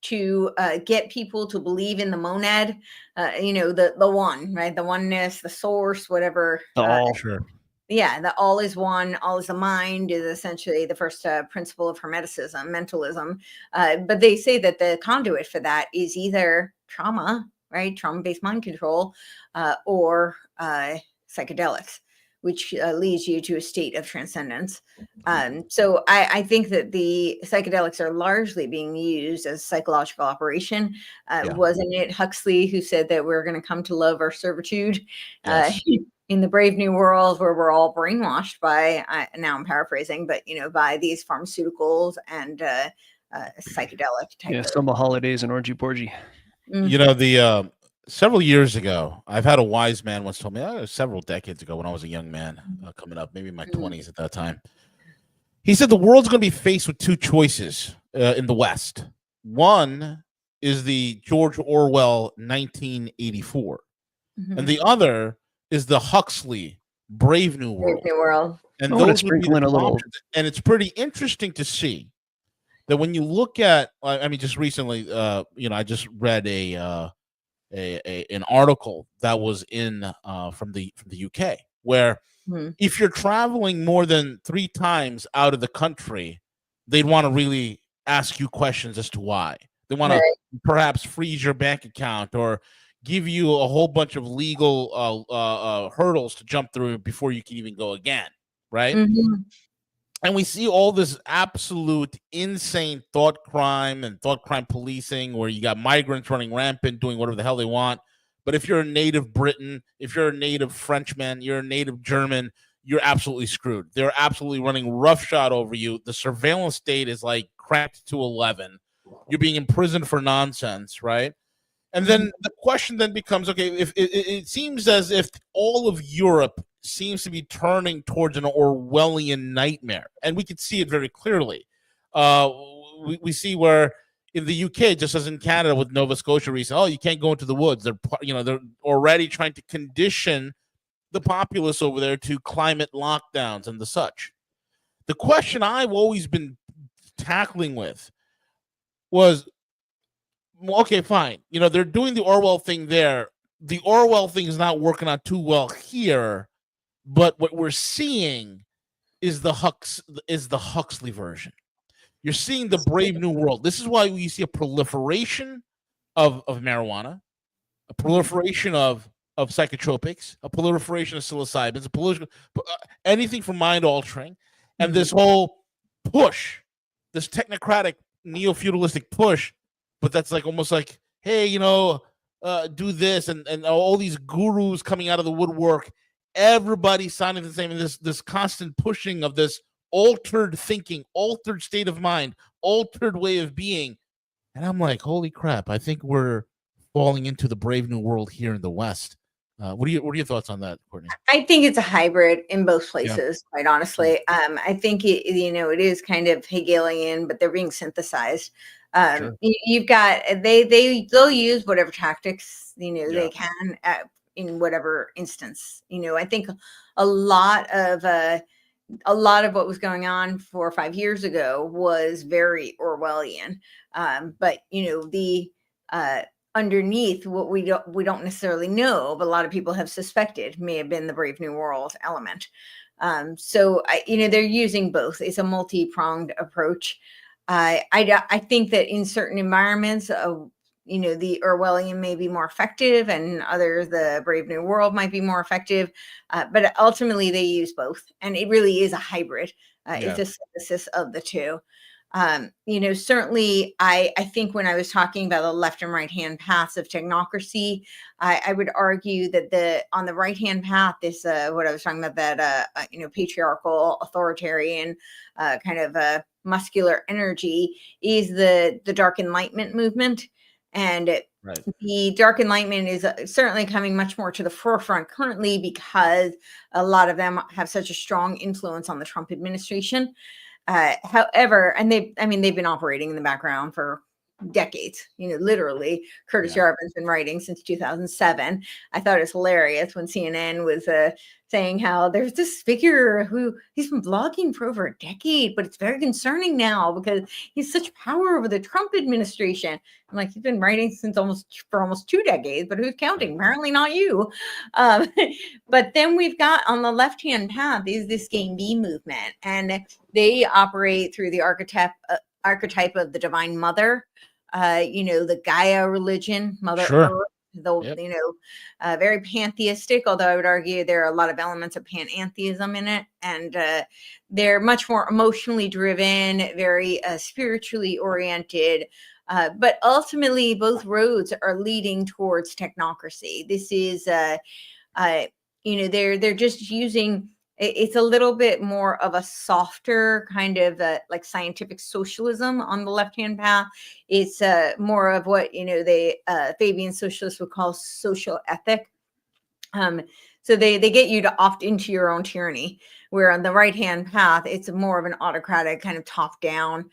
to get people to believe in the monad, the one, right? The oneness, the source, whatever. The all. Sure. Yeah, the all is one, all is the mind is essentially the first principle of Hermeticism, mentalism. But they say that the conduit for that is either trauma, right? Trauma-based mind control, or psychedelics, which leads you to a state of transcendence. So I think that the psychedelics are largely being used as psychological operation. Wasn't it Huxley who said that we're going to come to love our servitude? Yes. In the Brave New World, where we're all brainwashed by, now I'm paraphrasing, but by these pharmaceuticals and psychedelic type. Yeah, summer holidays and orgy porgy. The several years ago, I've had a wise man once told me, several decades ago when I was a young man coming up, maybe in my 20s at that time. He said the world's going to be faced with two choices in the West. One is the George Orwell 1984, and the other is the Huxley Brave New World. Brave New World. And those would be the options. And it's pretty interesting to see that when you look at, I mean, just recently, I just read an article that was in from the UK, where if you're traveling more than 3 times out of the country, they'd want to really ask you questions as to why. They want to perhaps freeze your bank account or give you a whole bunch of legal hurdles to jump through before you can even go again, right? And we see all this absolute insane thought crime and thought crime policing, where you got migrants running rampant, doing whatever the hell they want. But if you're a native Briton, if you're a native Frenchman, you're a native German, you're absolutely screwed. They're absolutely running roughshod over you. The surveillance state is like cracked to 11. You're being imprisoned for nonsense, right? And then the question then becomes, okay, if it seems as if all of Europe seems to be turning towards an Orwellian nightmare, and we can see it very clearly. We see where in the UK, just as in Canada with Nova Scotia recently, you can't go into the woods. They're already trying to condition the populace over there to climate lockdowns and the such. The question I've always been tackling with was, okay, fine. They're doing the Orwell thing there. The Orwell thing is not working out too well here, but what we're seeing is the Huxley version. You're seeing the Brave New World. This is why we see a proliferation of marijuana, a proliferation of psychotropics, a proliferation of psilocybins, anything for mind altering, and this whole push, this technocratic neo-feudalistic push. But that's like almost like, hey, do this, and all these gurus coming out of the woodwork everybody sounding the same, and this constant pushing of this altered thinking, altered state of mind, altered way of being. And I'm like, holy crap, I think we're falling into the brave new world here in the West. What are your thoughts on that, Courtney? I think it's a hybrid in both places, quite honestly. I think it is kind of Hegelian, but they're being synthesized. You've got they'll use whatever tactics they can in whatever instance. I think a lot of what was going on 4 or 5 years ago was very Orwellian. But the underneath, what we don't necessarily know, but a lot of people have suspected may have been the Brave New World element. So they're using both. It's a multi-pronged approach. I think that in certain environments, the Orwellian may be more effective, and others, the Brave New World might be more effective. But ultimately, they use both, and it really is a hybrid. It's a synthesis of the two. Certainly, I think when I was talking about the left and right hand paths of technocracy, I would argue that on the right hand path, this what I was talking about, that patriarchal, authoritarian kind of muscular energy is the Dark Enlightenment movement. And the Dark Enlightenment is certainly coming much more to the forefront currently, because a lot of them have such a strong influence on the Trump administration. However, and they've been operating in the background for decades, literally. Curtis Yarvin's been writing since 2007. I thought it was hilarious when CNN was saying how there's this figure who he's been blogging for over a decade, but it's very concerning now because he's such power over the Trump administration. I'm like, he's been writing for almost 2 decades, but who's counting? Apparently not you. But then we've got on the left-hand path is this Game B movement, and they operate through the archetype of the Divine Mother, the Gaia religion, Mother Earth, very pantheistic, although I would argue there are a lot of elements of panentheism in it. And they're much more emotionally driven, very spiritually oriented. But ultimately, both roads are leading towards technocracy. This is, they're just using. It's a little bit more of a softer kind of like scientific socialism on the left-hand path. It's more of what the Fabian socialists would call social ethic. So they get you to opt into your own tyranny, where on the right-hand path, it's more of an autocratic kind of top-down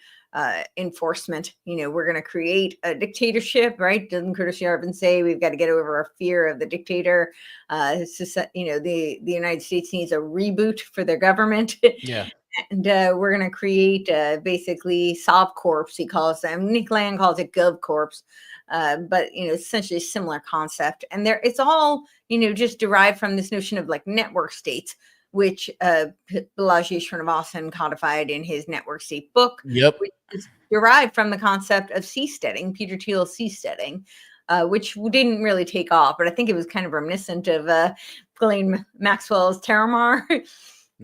enforcement. We're going to create a dictatorship, right? Doesn't Curtis Yarvin say we've got to get over our fear of the dictator? The United States needs a reboot for their government. And we're going to create basically SovCorps, he calls them. Nick Land calls it GovCorps. But essentially a similar concept. And it's all just derived from this notion of like network states, which Balaji Srinivasan codified in his Network State book, which is derived from the concept of seasteading, Peter Thiel's seasteading, which didn't really take off, but I think it was kind of reminiscent of Ghislaine Maxwell's Terramar.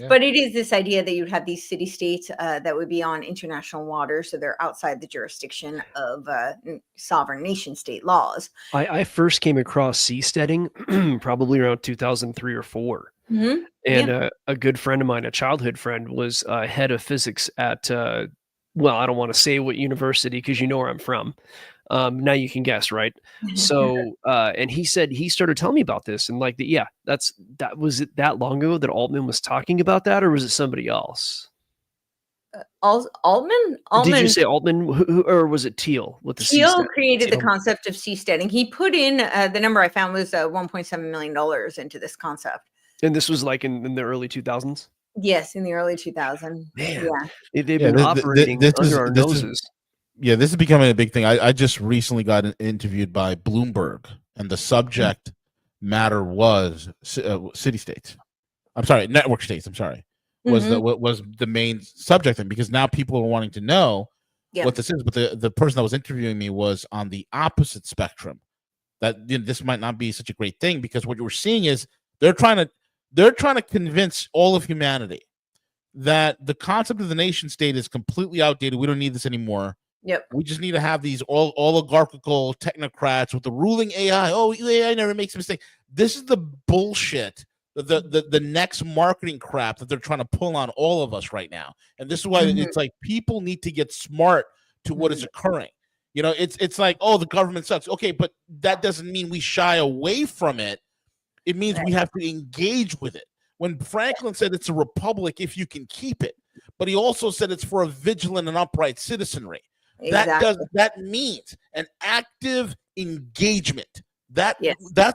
But it is this idea that you'd have these city-states that would be on international waters, so they're outside the jurisdiction of sovereign nation-state laws. I first came across seasteading probably around 2003 or 4. Mm-hmm. And a good friend of mine, a childhood friend, was head of physics at, I don't want to say what university because you know where I'm from. Now you can guess, right? So, and he said he started telling me about this, and was it that long ago that Altman was talking about that, or was it somebody else? Altman? Did you say Altman, or was it Thiel? With the Thiel created the concept of seasteading. He put in the number I found was $1.7 million into this concept. And this was like in the early 2000s? Yes, in the early 2000s. Man, they've been operating under our noses. This is becoming a big thing. I just recently got interviewed by Bloomberg, and the subject matter was city-states. I'm sorry, network states. I'm sorry, was the main subject thing, because now people are wanting to know what this is. But the person that was interviewing me was on the opposite spectrum. That this might not be such a great thing, because what you're seeing is they're trying to convince all of humanity that the concept of the nation state is completely outdated. We don't need this anymore. We just need to have these oligarchical technocrats with the ruling AI. Oh, AI never makes a mistake. This is the bullshit the next marketing crap that they're trying to pull on all of us right now. And this is why it's like people need to get smart to what is occurring. You know, it's like, oh, the government sucks. Okay, but that doesn't mean we shy away from it. It means we have to engage with it. When Franklin said it's a republic if you can keep it, but he also said it's for a vigilant and upright citizenry. Exactly. That means an active engagement. That's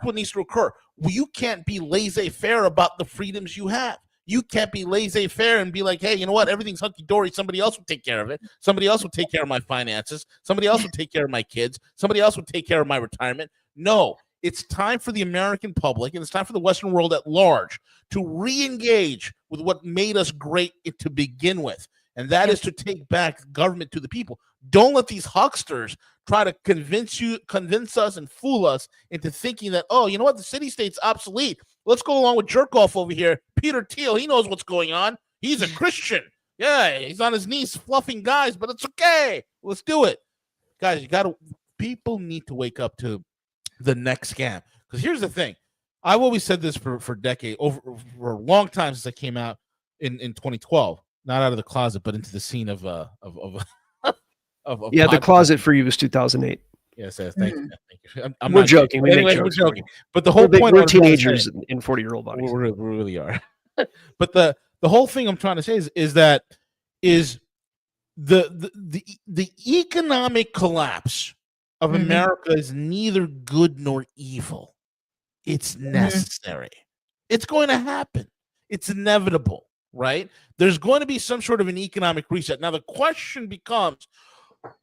what needs to occur. You can't be laissez-faire about the freedoms you have. You can't be laissez-faire and be like, hey, you know what? Everything's hunky-dory. Somebody else will take care of it. Somebody else will take care of my finances. Somebody else will take care of my kids. Somebody else will take care of my retirement. No, it's time for the American public, and it's time for the Western world at large to re-engage with what made us great to begin with. And that is to take back government to the people. Don't let these hucksters try to convince us and fool us into thinking that, oh, you know what? The city-state's obsolete. Let's go along with jerk-off over here. Peter Thiel, he knows what's going on. He's a Christian. Yeah, he's on his knees fluffing guys, but it's okay. Let's do it. Guys, people need to wake up to the next scam. Because here's the thing. I've always said this for a decade, for a long time since I came out in 2012. Not out of the closet, but into the scene of the closet for you was 2008. Yes, thank you. I'm we're joking. Anyway, we're joking. But the whole point, we're teenagers in 40-year-old bodies. We really are. But the whole thing I'm trying to say is that the economic collapse of America is neither good nor evil. It's necessary. It's going to happen. It's inevitable. Right? There's going to be some sort of an economic reset. Now, the question becomes,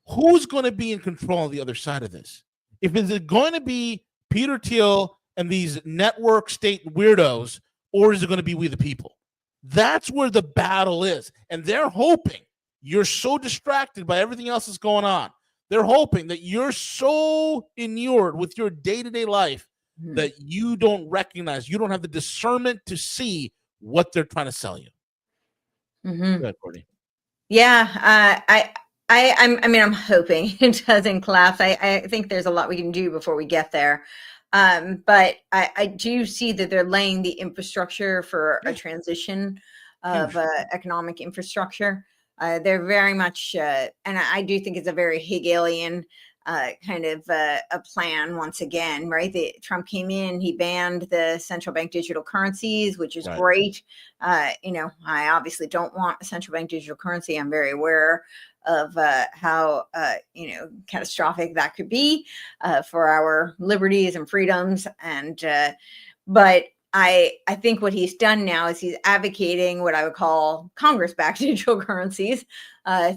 who's going to be in control on the other side of this? If is it going to be Peter Thiel and these network state weirdos, or is it going to be we the people? That's where the battle is. And they're hoping you're so distracted by everything else that's going on. They're hoping that you're so inured with your day-to-day life that you don't recognize, you don't have the discernment to see what they're trying to sell you. Go ahead, Courtney. Yeah, I'm hoping it doesn't collapse. I think there's a lot we can do before we get there. But I do see that they're laying the infrastructure for a transition of economic infrastructure. They're very much, and I do think it's a very Hegelian kind of a plan once again, right? Trump came in, he banned the central bank digital currencies, which is great. You know, I obviously don't want a central bank digital currency. I'm very aware of how, you know, catastrophic that could be for our liberties and freedoms. And, but I think what he's done now is he's advocating what I would call Congress-backed digital currencies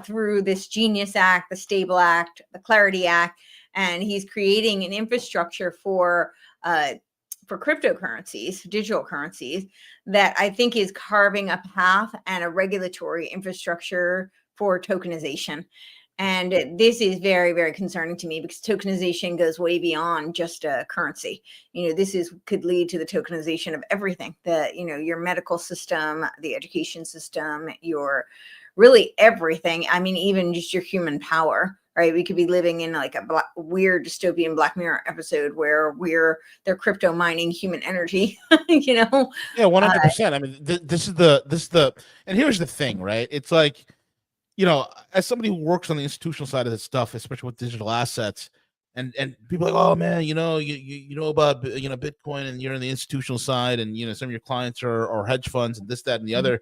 through this Genius Act, the Stable Act, the Clarity Act, and he's creating an infrastructure for cryptocurrencies, digital currencies, that I think is carving a path and a regulatory infrastructure for tokenization. And this is very, very concerning to me because tokenization goes way beyond just a currency. You know, this could lead to the tokenization of everything, your medical system, the education system, your really everything. I mean, even just your human power, right? We could be living in like a weird dystopian Black Mirror episode where they're crypto mining human energy, you know? Yeah, 100%. I mean, this is the, and here's the thing, right? It's like, you know, as somebody who works on the institutional side of this stuff, especially with digital assets, and people are like, oh man, you know about Bitcoin, and you're on the institutional side, and some of your clients are hedge funds and this, that, and the other.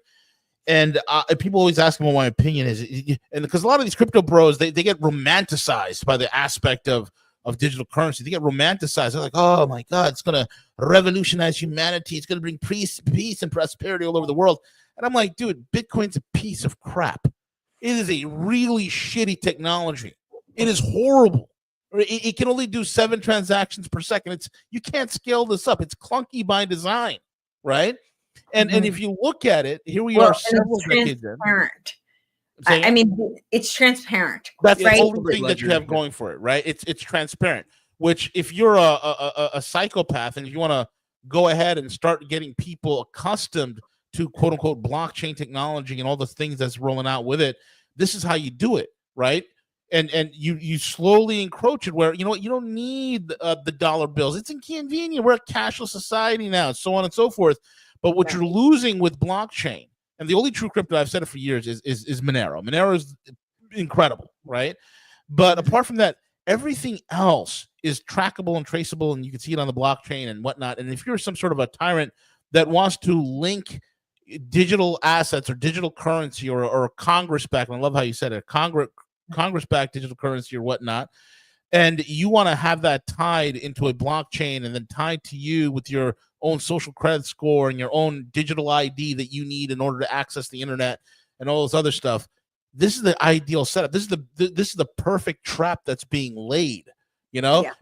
And people always ask me what my opinion is, and because a lot of these crypto bros, they get romanticized by the aspect of digital currency. They get romanticized. They're like, oh my God, it's gonna revolutionize humanity. It's gonna bring peace and prosperity all over the world. And I'm like, dude, Bitcoin's a piece of crap. It is a really shitty technology. It is horrible. It can only do 7 transactions per second. You can't scale this up. It's clunky by design, right? And if you look at it, here we are several decades in. I mean, it's transparent. That's the only thing that you have going for it, right? It's transparent. Which, if you're a psychopath and if you want to go ahead and start getting people accustomed to quote unquote blockchain technology and all the things that's rolling out with it, this is how you do it, right? And you slowly encroach it where you don't need the dollar bills. It's inconvenient. We're a cashless society now, so on and so forth. But what Right. you're losing with blockchain, and the only true crypto, I've said it for years, is Monero. Monero is incredible, right? But apart from that, everything else is trackable and traceable, and you can see it on the blockchain and whatnot. And if you're some sort of a tyrant that wants to link digital assets or digital currency or Congress back, and I love how you said it, Congress backed digital currency or whatnot, and you want to have that tied into a blockchain and then tied to you with your own social credit score and your own digital ID that you need in order to access the internet and all this other stuff. This is the ideal setup. This is the perfect trap that's being laid,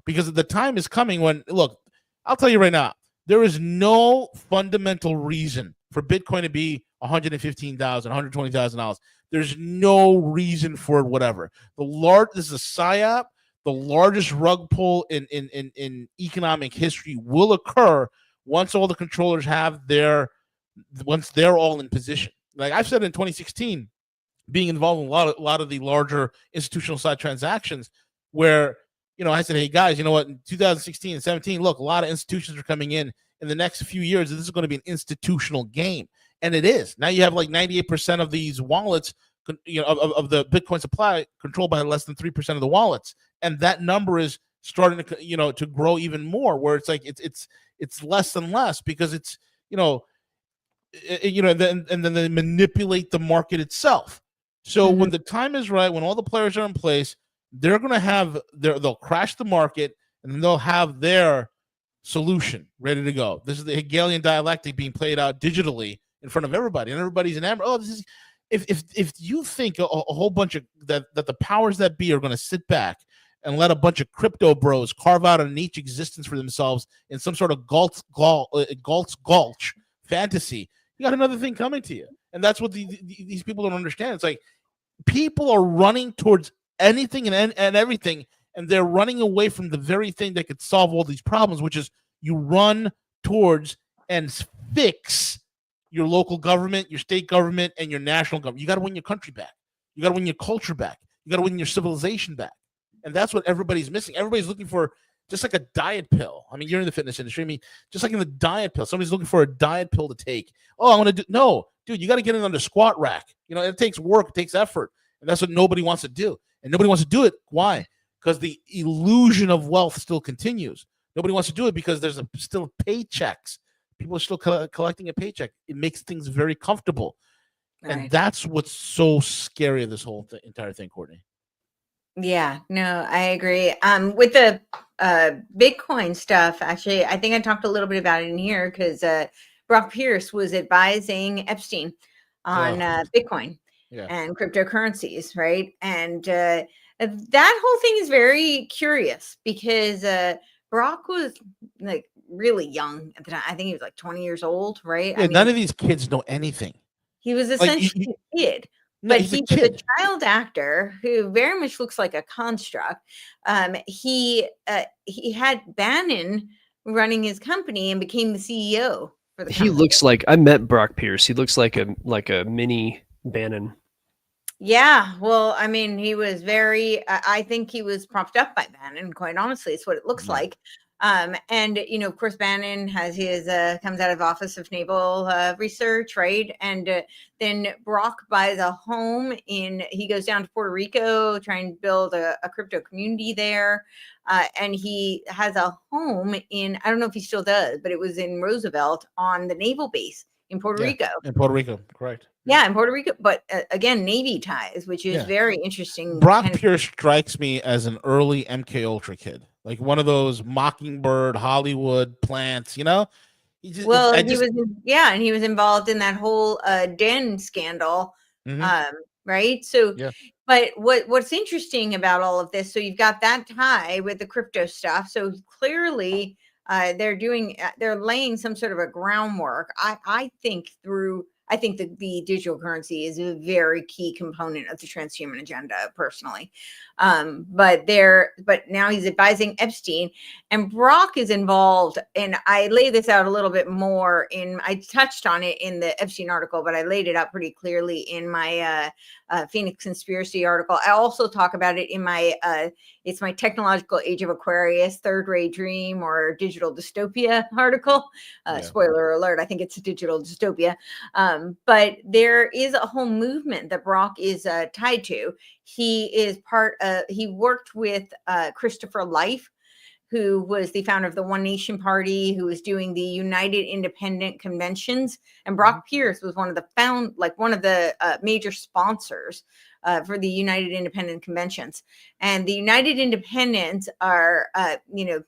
because the time is coming when, look, I'll tell you right now, there is no fundamental reason for Bitcoin to be $115,000, $120,000. There's no reason for whatever. This is a psyop. The largest rug pull in economic history will occur once all the controllers once they're all in position. Like I've said in 2016, being involved in a lot of the larger institutional side transactions where, I said, hey guys, you know what, in 2016 and 17, look, a lot of institutions are coming in the next few years. This is going to be an institutional game. And it is. Now you have like 98% of these wallets, of the Bitcoin supply controlled by less than 3% of the wallets. And that number is starting to, to grow even more, where it's like, it's less and less because it's, and then they manipulate the market itself. So when the time is right, when all the players are in place, they're going to have they'll crash the market and then they'll have their solution ready to go. This is the Hegelian dialectic being played out digitally in front of everybody, and everybody's enamored. Oh, this is if you think a whole bunch of that the powers that be are going to sit back and let a bunch of crypto bros carve out a niche existence for themselves in some sort of Galt's Gulch fantasy, you got another thing coming to you. And that's what these people don't understand. It's like people are running towards anything and everything, and they're running away from the very thing that could solve all these problems, which is you run towards and fix your local government, your state government, and your national government. You got to win your country back. You got to win your culture back. You got to win your civilization back. And that's what everybody's missing. Everybody's looking for just like a diet pill. I mean, you're in the fitness industry. I mean, just like in the diet pill, somebody's looking for a diet pill to take. Oh, I want to do. No, dude, you got to get it on the squat rack. It takes work, it takes effort. And that's what nobody wants to do. And nobody wants to do it. Why? Because the illusion of wealth still continues. Nobody wants to do it because there's still paychecks. People are still collecting a paycheck. It makes things very comfortable. Right. And that's what's so scary of this whole entire thing, Courtney. Yeah, no, I agree. With the Bitcoin stuff, actually, I think I talked a little bit about it in here because Brock Pierce was advising Epstein on Bitcoin and cryptocurrencies, right? And that whole thing is very curious because Brock was like really young at the time. I think he was like 20 years old, right? Yeah, none of these kids know anything. He was essentially a kid. But he was a child actor who very much looks like a construct. He had Bannon running his company and became the CEO for the company. He looks like, I met Brock Pierce. He looks like a mini Bannon. Yeah, well, I mean, he was I think he was propped up by Bannon, quite honestly. It's what it looks like. And, of course, Bannon has his, comes out of Office of Naval Research, right? And then Brock buys a home he goes down to Puerto Rico, trying to build a crypto community there. And he has a home I don't know if he still does, but it was in Roosevelt on the naval base in Puerto Rico. In Puerto Rico, correct. Yeah, in Puerto Rico, but again, Navy ties, which is very interesting. Brock Pierce strikes me as an early MK Ultra kid, like one of those Mockingbird Hollywood plants, He was involved in that whole Den scandal, right? So, but what's interesting about all of this? So you've got that tie with the crypto stuff. So clearly, they're laying some sort of a groundwork. I think through I think the digital currency is a very key component of the transhuman agenda, personally. But now he's advising Epstein, and Brock is involved. And I lay this out a little bit more I touched on it in the Epstein article, but I laid it out pretty clearly in my Phoenix Conspiracy article. I also talk about it in my it's my Technological Age of Aquarius, Third Ray Dream, or Digital Dystopia article. Spoiler alert, I think it's a digital dystopia. But there is a whole movement that Brock is tied to. He is he worked with Christopher Life, who was the founder of the One Nation Party, who was doing the United Independent Conventions. And Brock Pierce was one of the major sponsors for the United Independent Conventions. And the United Independents are,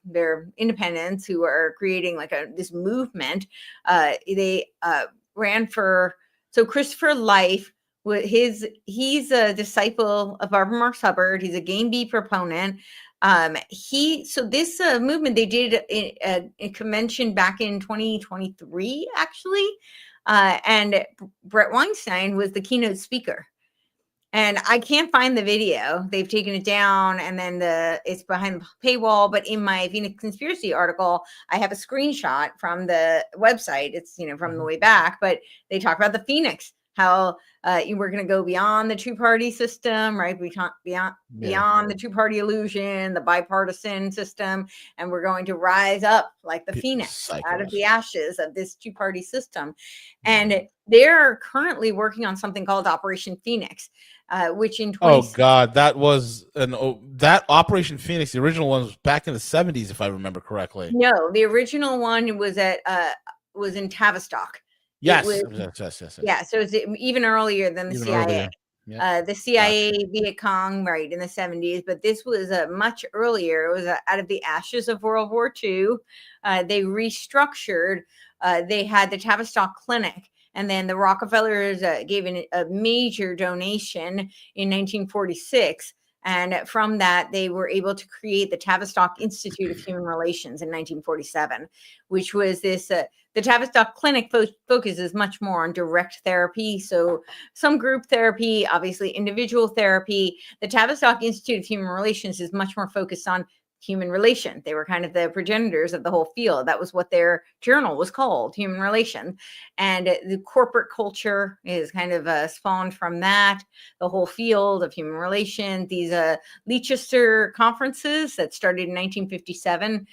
they're independents who are creating this movement. They ran for, so Christopher Life, he's a disciple of Barbara Marx Hubbard. He's a Game B proponent. This movement, they did a convention back in 2023, actually. And Brett Weinstein was the keynote speaker. And I can't find the video. They've taken it down, and then it's behind the paywall. But in my Phoenix Conspiracy article, I have a screenshot from the website. It's from the way back, but they talk about the Phoenix, how you were going to go beyond the two-party system, right? Beyond the two-party illusion, the bipartisan system, and we're going to rise up like the Phoenix out of the ashes of this two-party system. And they're currently working on something called Operation Phoenix, which in that Operation Phoenix, the original one was back in the 70s, if I remember correctly. No, the original one was in Tavistock. Yes. Yeah, so it's even earlier than the CIA. The CIA, Viet Cong, right, in the 70s, but this was much earlier. It was out of the ashes of World War II. They restructured. They had the Tavistock Clinic, and then the Rockefellers gave a major donation in 1946. And from that, they were able to create the Tavistock Institute of Human Relations in 1947, which was this. The Tavistock Clinic focuses much more on direct therapy. So some group therapy, obviously individual therapy. The Tavistock Institute of Human Relations is much more focused on human relation. They were kind of the progenitors of the whole field. That was what their journal was called, Human Relation. And the corporate culture is kind of spawned from that, the whole field of human relation. These Leicester conferences that started in 1957,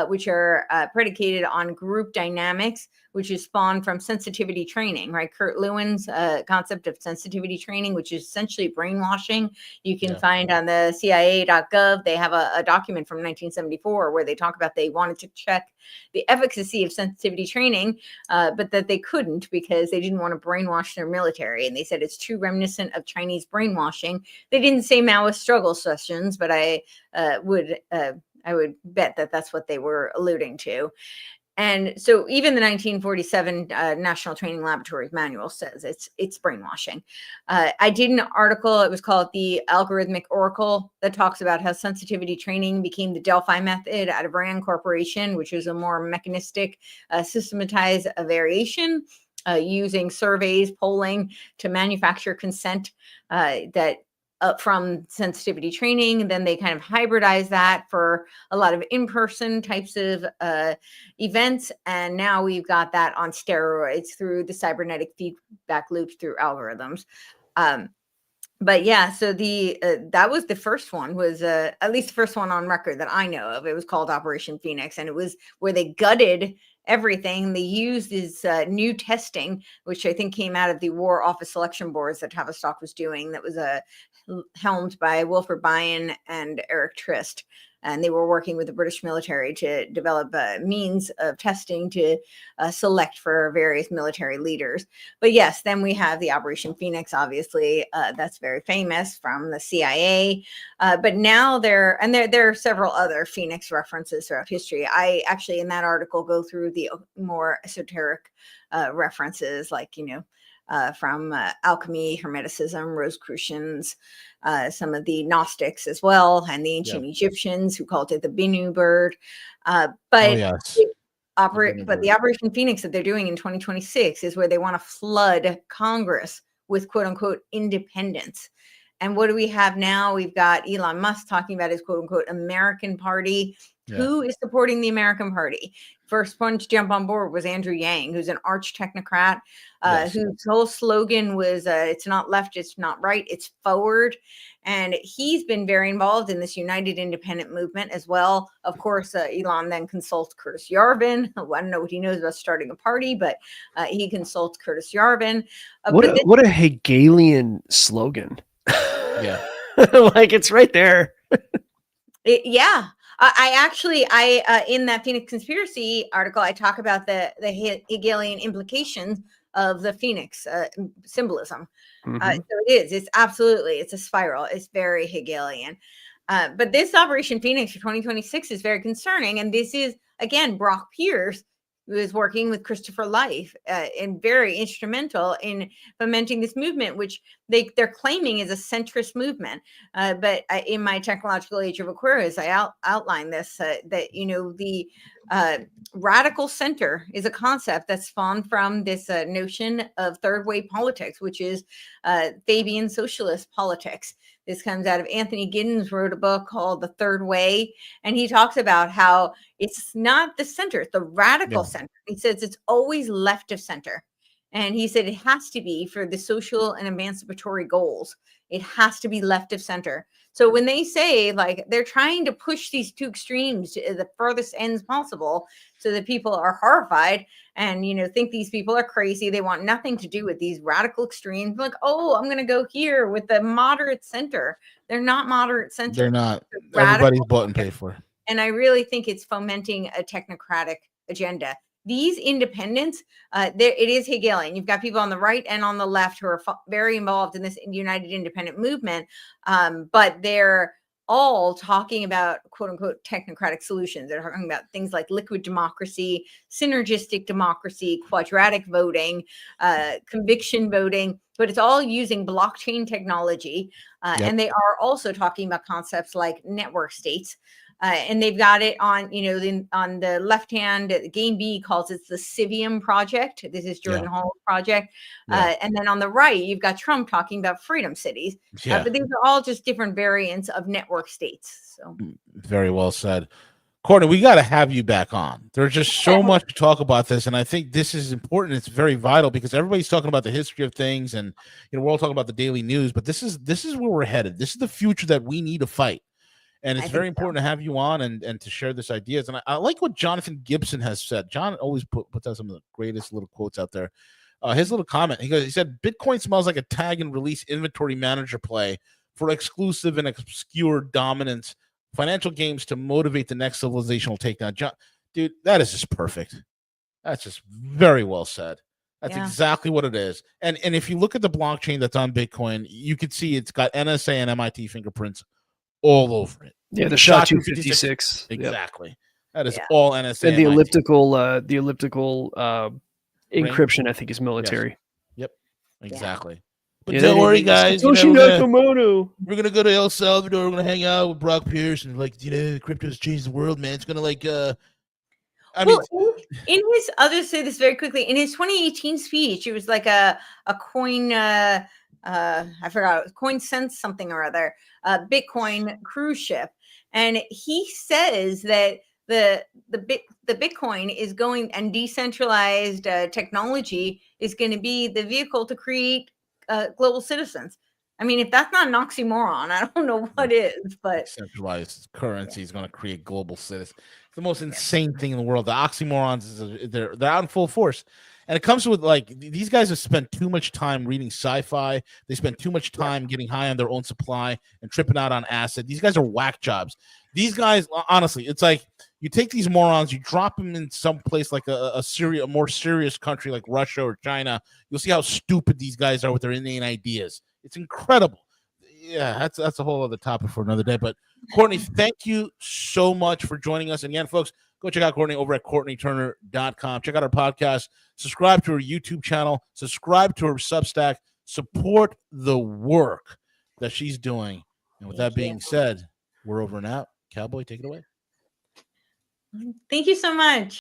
which are predicated on group dynamics, which is spawned from sensitivity training, right? Kurt Lewin's concept of sensitivity training, which is essentially brainwashing. You can find on the CIA.gov, they have a document from 1974 where they talk about they wanted to check the efficacy of sensitivity training, but that they couldn't because they didn't want to brainwash their military. And they said it's too reminiscent of Chinese brainwashing. They didn't say Maoist struggle sessions, but I would bet that that's what they were alluding to. And so even the 1947 National Training Laboratories Manual says it's brainwashing. I did an article, it was called The Algorithmic Oracle, that talks about how sensitivity training became the Delphi method out of Rand Corporation, which is a more mechanistic, systematized variation using surveys, polling to manufacture consent from sensitivity training. Then they kind of hybridize that for a lot of in-person types of events. And now we've got that on steroids through the cybernetic feedback loops through algorithms. But yeah, so that was the first one, was at least the first one on record that I know of. It was called Operation Phoenix, and it was where they gutted everything. They used this new testing, which I think came out of the War Office Selection Boards that Tavistock was doing, that was helmed by Wilfred Bion and Eric Trist. And they were working with the British military to develop means of testing to select for various military leaders. But yes, then we have the Operation Phoenix, obviously. That's very famous from the CIA. But now there are several other Phoenix references throughout history. I actually, in that article, go through the more esoteric references, like, from alchemy, Hermeticism, Rosicrucians, some of the Gnostics as well, and the ancient Egyptians who called it the Binu bird. But the Operation Phoenix that they're doing in 2026 is where they want to flood Congress with quote unquote independence. And what do we have now? We've got Elon Musk talking about his quote unquote American party. Yeah. Who is supporting the American party? First one to jump on board was Andrew Yang, who's an arch technocrat, yes, whose whole slogan was it's not left, it's not right, it's forward. And he's been very involved in this United Independent movement as well. Of course, Elon then consults Curtis Yarvin. I don't know what he knows about starting a party, but he consults Curtis Yarvin. What a Hegelian slogan. Yeah. Like it's right there. Yeah. I in that Phoenix Conspiracy article, I talk about the Hegelian implications of the Phoenix symbolism. So it's absolutely, it's a spiral. It's very Hegelian. But this Operation Phoenix for 2026 is very concerning. And this is, again, Brock Pierce, who is working with Christopher Life and very instrumental in fomenting this movement, which they're claiming is a centrist movement. But in my Technological Age of Aquarius, I outline this, that, you know, the radical center is a concept that's spawned from this notion of third way politics, which is Fabian socialist politics. This comes out of Anthony Giddens, wrote a book called The Third Way. And he talks about how it's not the center, it's the radical center. He says it's always left of center. And he said it has to be for the social and emancipatory goals. It has to be left of center. So when they say, like, they're trying to push these two extremes to the furthest ends possible so that people are horrified and, you know, think these people are crazy. They want nothing to do with these radical extremes. Like, oh, I'm going to go here with the moderate center. They're not moderate center. They're not. Everybody's bought and paid for. And I really think it's fomenting a technocratic agenda. These independents, it is Hegelian. You've got people on the right and on the left who are very involved in this United Independent movement, but they're all talking about quote unquote technocratic solutions. They're talking about things like liquid democracy, synergistic democracy, quadratic voting, conviction voting, but it's all using blockchain technology. And they are also talking about concepts like network states. And they've got it on, you know, on the left hand, Game B calls it the Civium project. This is Jordan Hall's project. And then on the right, you've got Trump talking about freedom cities. But these are all just different variants of network states. So very well said. Courtney, we got to have you back on. There's just so much to talk about this. And I think this is important. It's very vital because everybody's talking about the history of things. And, you know, we're all talking about the daily news. But this is where we're headed. This is the future that we need to fight. And it's very important to have you on and to share this ideas. And I like what Jonathan Gibson has said. John always puts out some of the greatest little quotes out there. His little comment, he said, Bitcoin smells like a tag and release inventory manager play for exclusive and obscure dominance, financial games to motivate the next civilizational takedown. John, dude, that is just perfect. That's just very well said. That's exactly what it is. And if you look at the blockchain that's on Bitcoin, you can see it's got NSA and MIT fingerprints all over it. Yeah, the SHA-256. Exactly. Yep. That is all NSA. And the elliptical encryption, I think, is military. Yep. Exactly. But don't worry, guys. We're gonna go to El Salvador. We're gonna hang out with Brock Pierce and, like, you know, crypto's changed the world, man. It's gonna in his, I'll just say this very quickly. In his 2018 speech, it was like a coin. I forgot, it was Coin Sense something or other, Bitcoin cruise ship, and he says that the Bitcoin is going, and decentralized technology is going to be the vehicle to create global citizens. I mean, if that's not an oxymoron, I don't know what is. But centralized currency is going to create global citizens. It's the most insane thing in the world. The oxymorons, they're out in full force. And it comes with, like, these guys have spent too much time reading sci-fi. They spend too much time getting high on their own supply and tripping out on acid. These guys are whack jobs. These guys, honestly, it's like you take these morons, you drop them in some place like a more serious country like Russia or China. You'll see how stupid these guys are with their inane ideas. It's incredible. Yeah, that's a whole other topic for another day. But Courtney, thank you so much for joining us. And again, folks, go check out Courtney over at CourtneyTurner.com. Check out our podcast. Subscribe to her YouTube channel. Subscribe to her Substack. Support the work that she's doing. And with that being said, we're over and out. Cowboy, take it away. Thank you so much.